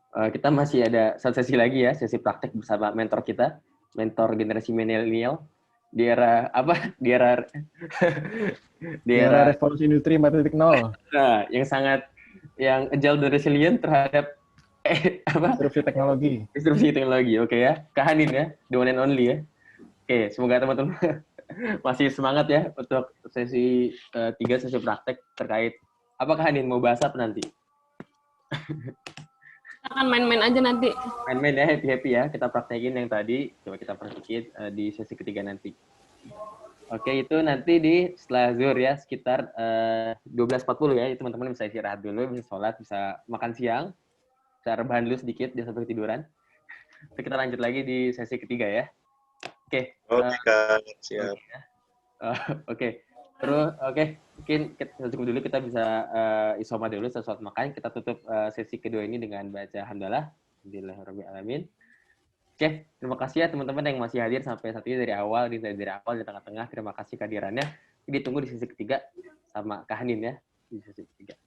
Kita masih ada satu sesi lagi ya, sesi praktek bersama mentor kita, mentor generasi milenial di era apa? Di era Di era revolusi industri 4.0. Nah, yang agile dan resilient terhadap Disrupsi teknologi. Disrupsi teknologi, oke ya. Kak Hanin ya, the one and only ya. Oke, semoga teman-teman masih semangat ya untuk sesi 3 sesi praktek terkait apa Kak Hanin mau bahas apa nanti? Akan main-main aja nanti. Main-main ya, happy-happy ya. Kita praktekin yang tadi, coba kita praktekin di sesi ketiga nanti. Oke, itu nanti setelah zuhur ya, sekitar 12.40 ya, teman-teman bisa istirahat dulu, bisa sholat, bisa makan siang, bisa rebahan dulu sedikit, jangan sampai ketiduran. Terus kita lanjut lagi di sesi ketiga ya. Oke. Oke, Kak. Siap. Oke. Terus, mungkin kita cukup dulu, kita bisa isoma dulu sesuatu makan. Kita tutup sesi kedua ini dengan baca hamdalah. Alhamdulillahirrahmanirrahim. Oke, terima kasih ya teman-teman yang masih hadir sampai saat ini dari awal, di tengah-tengah. Terima kasih kehadirannya. Ditunggu di sesi ketiga sama Kak Hanin ya, di sesi ketiga.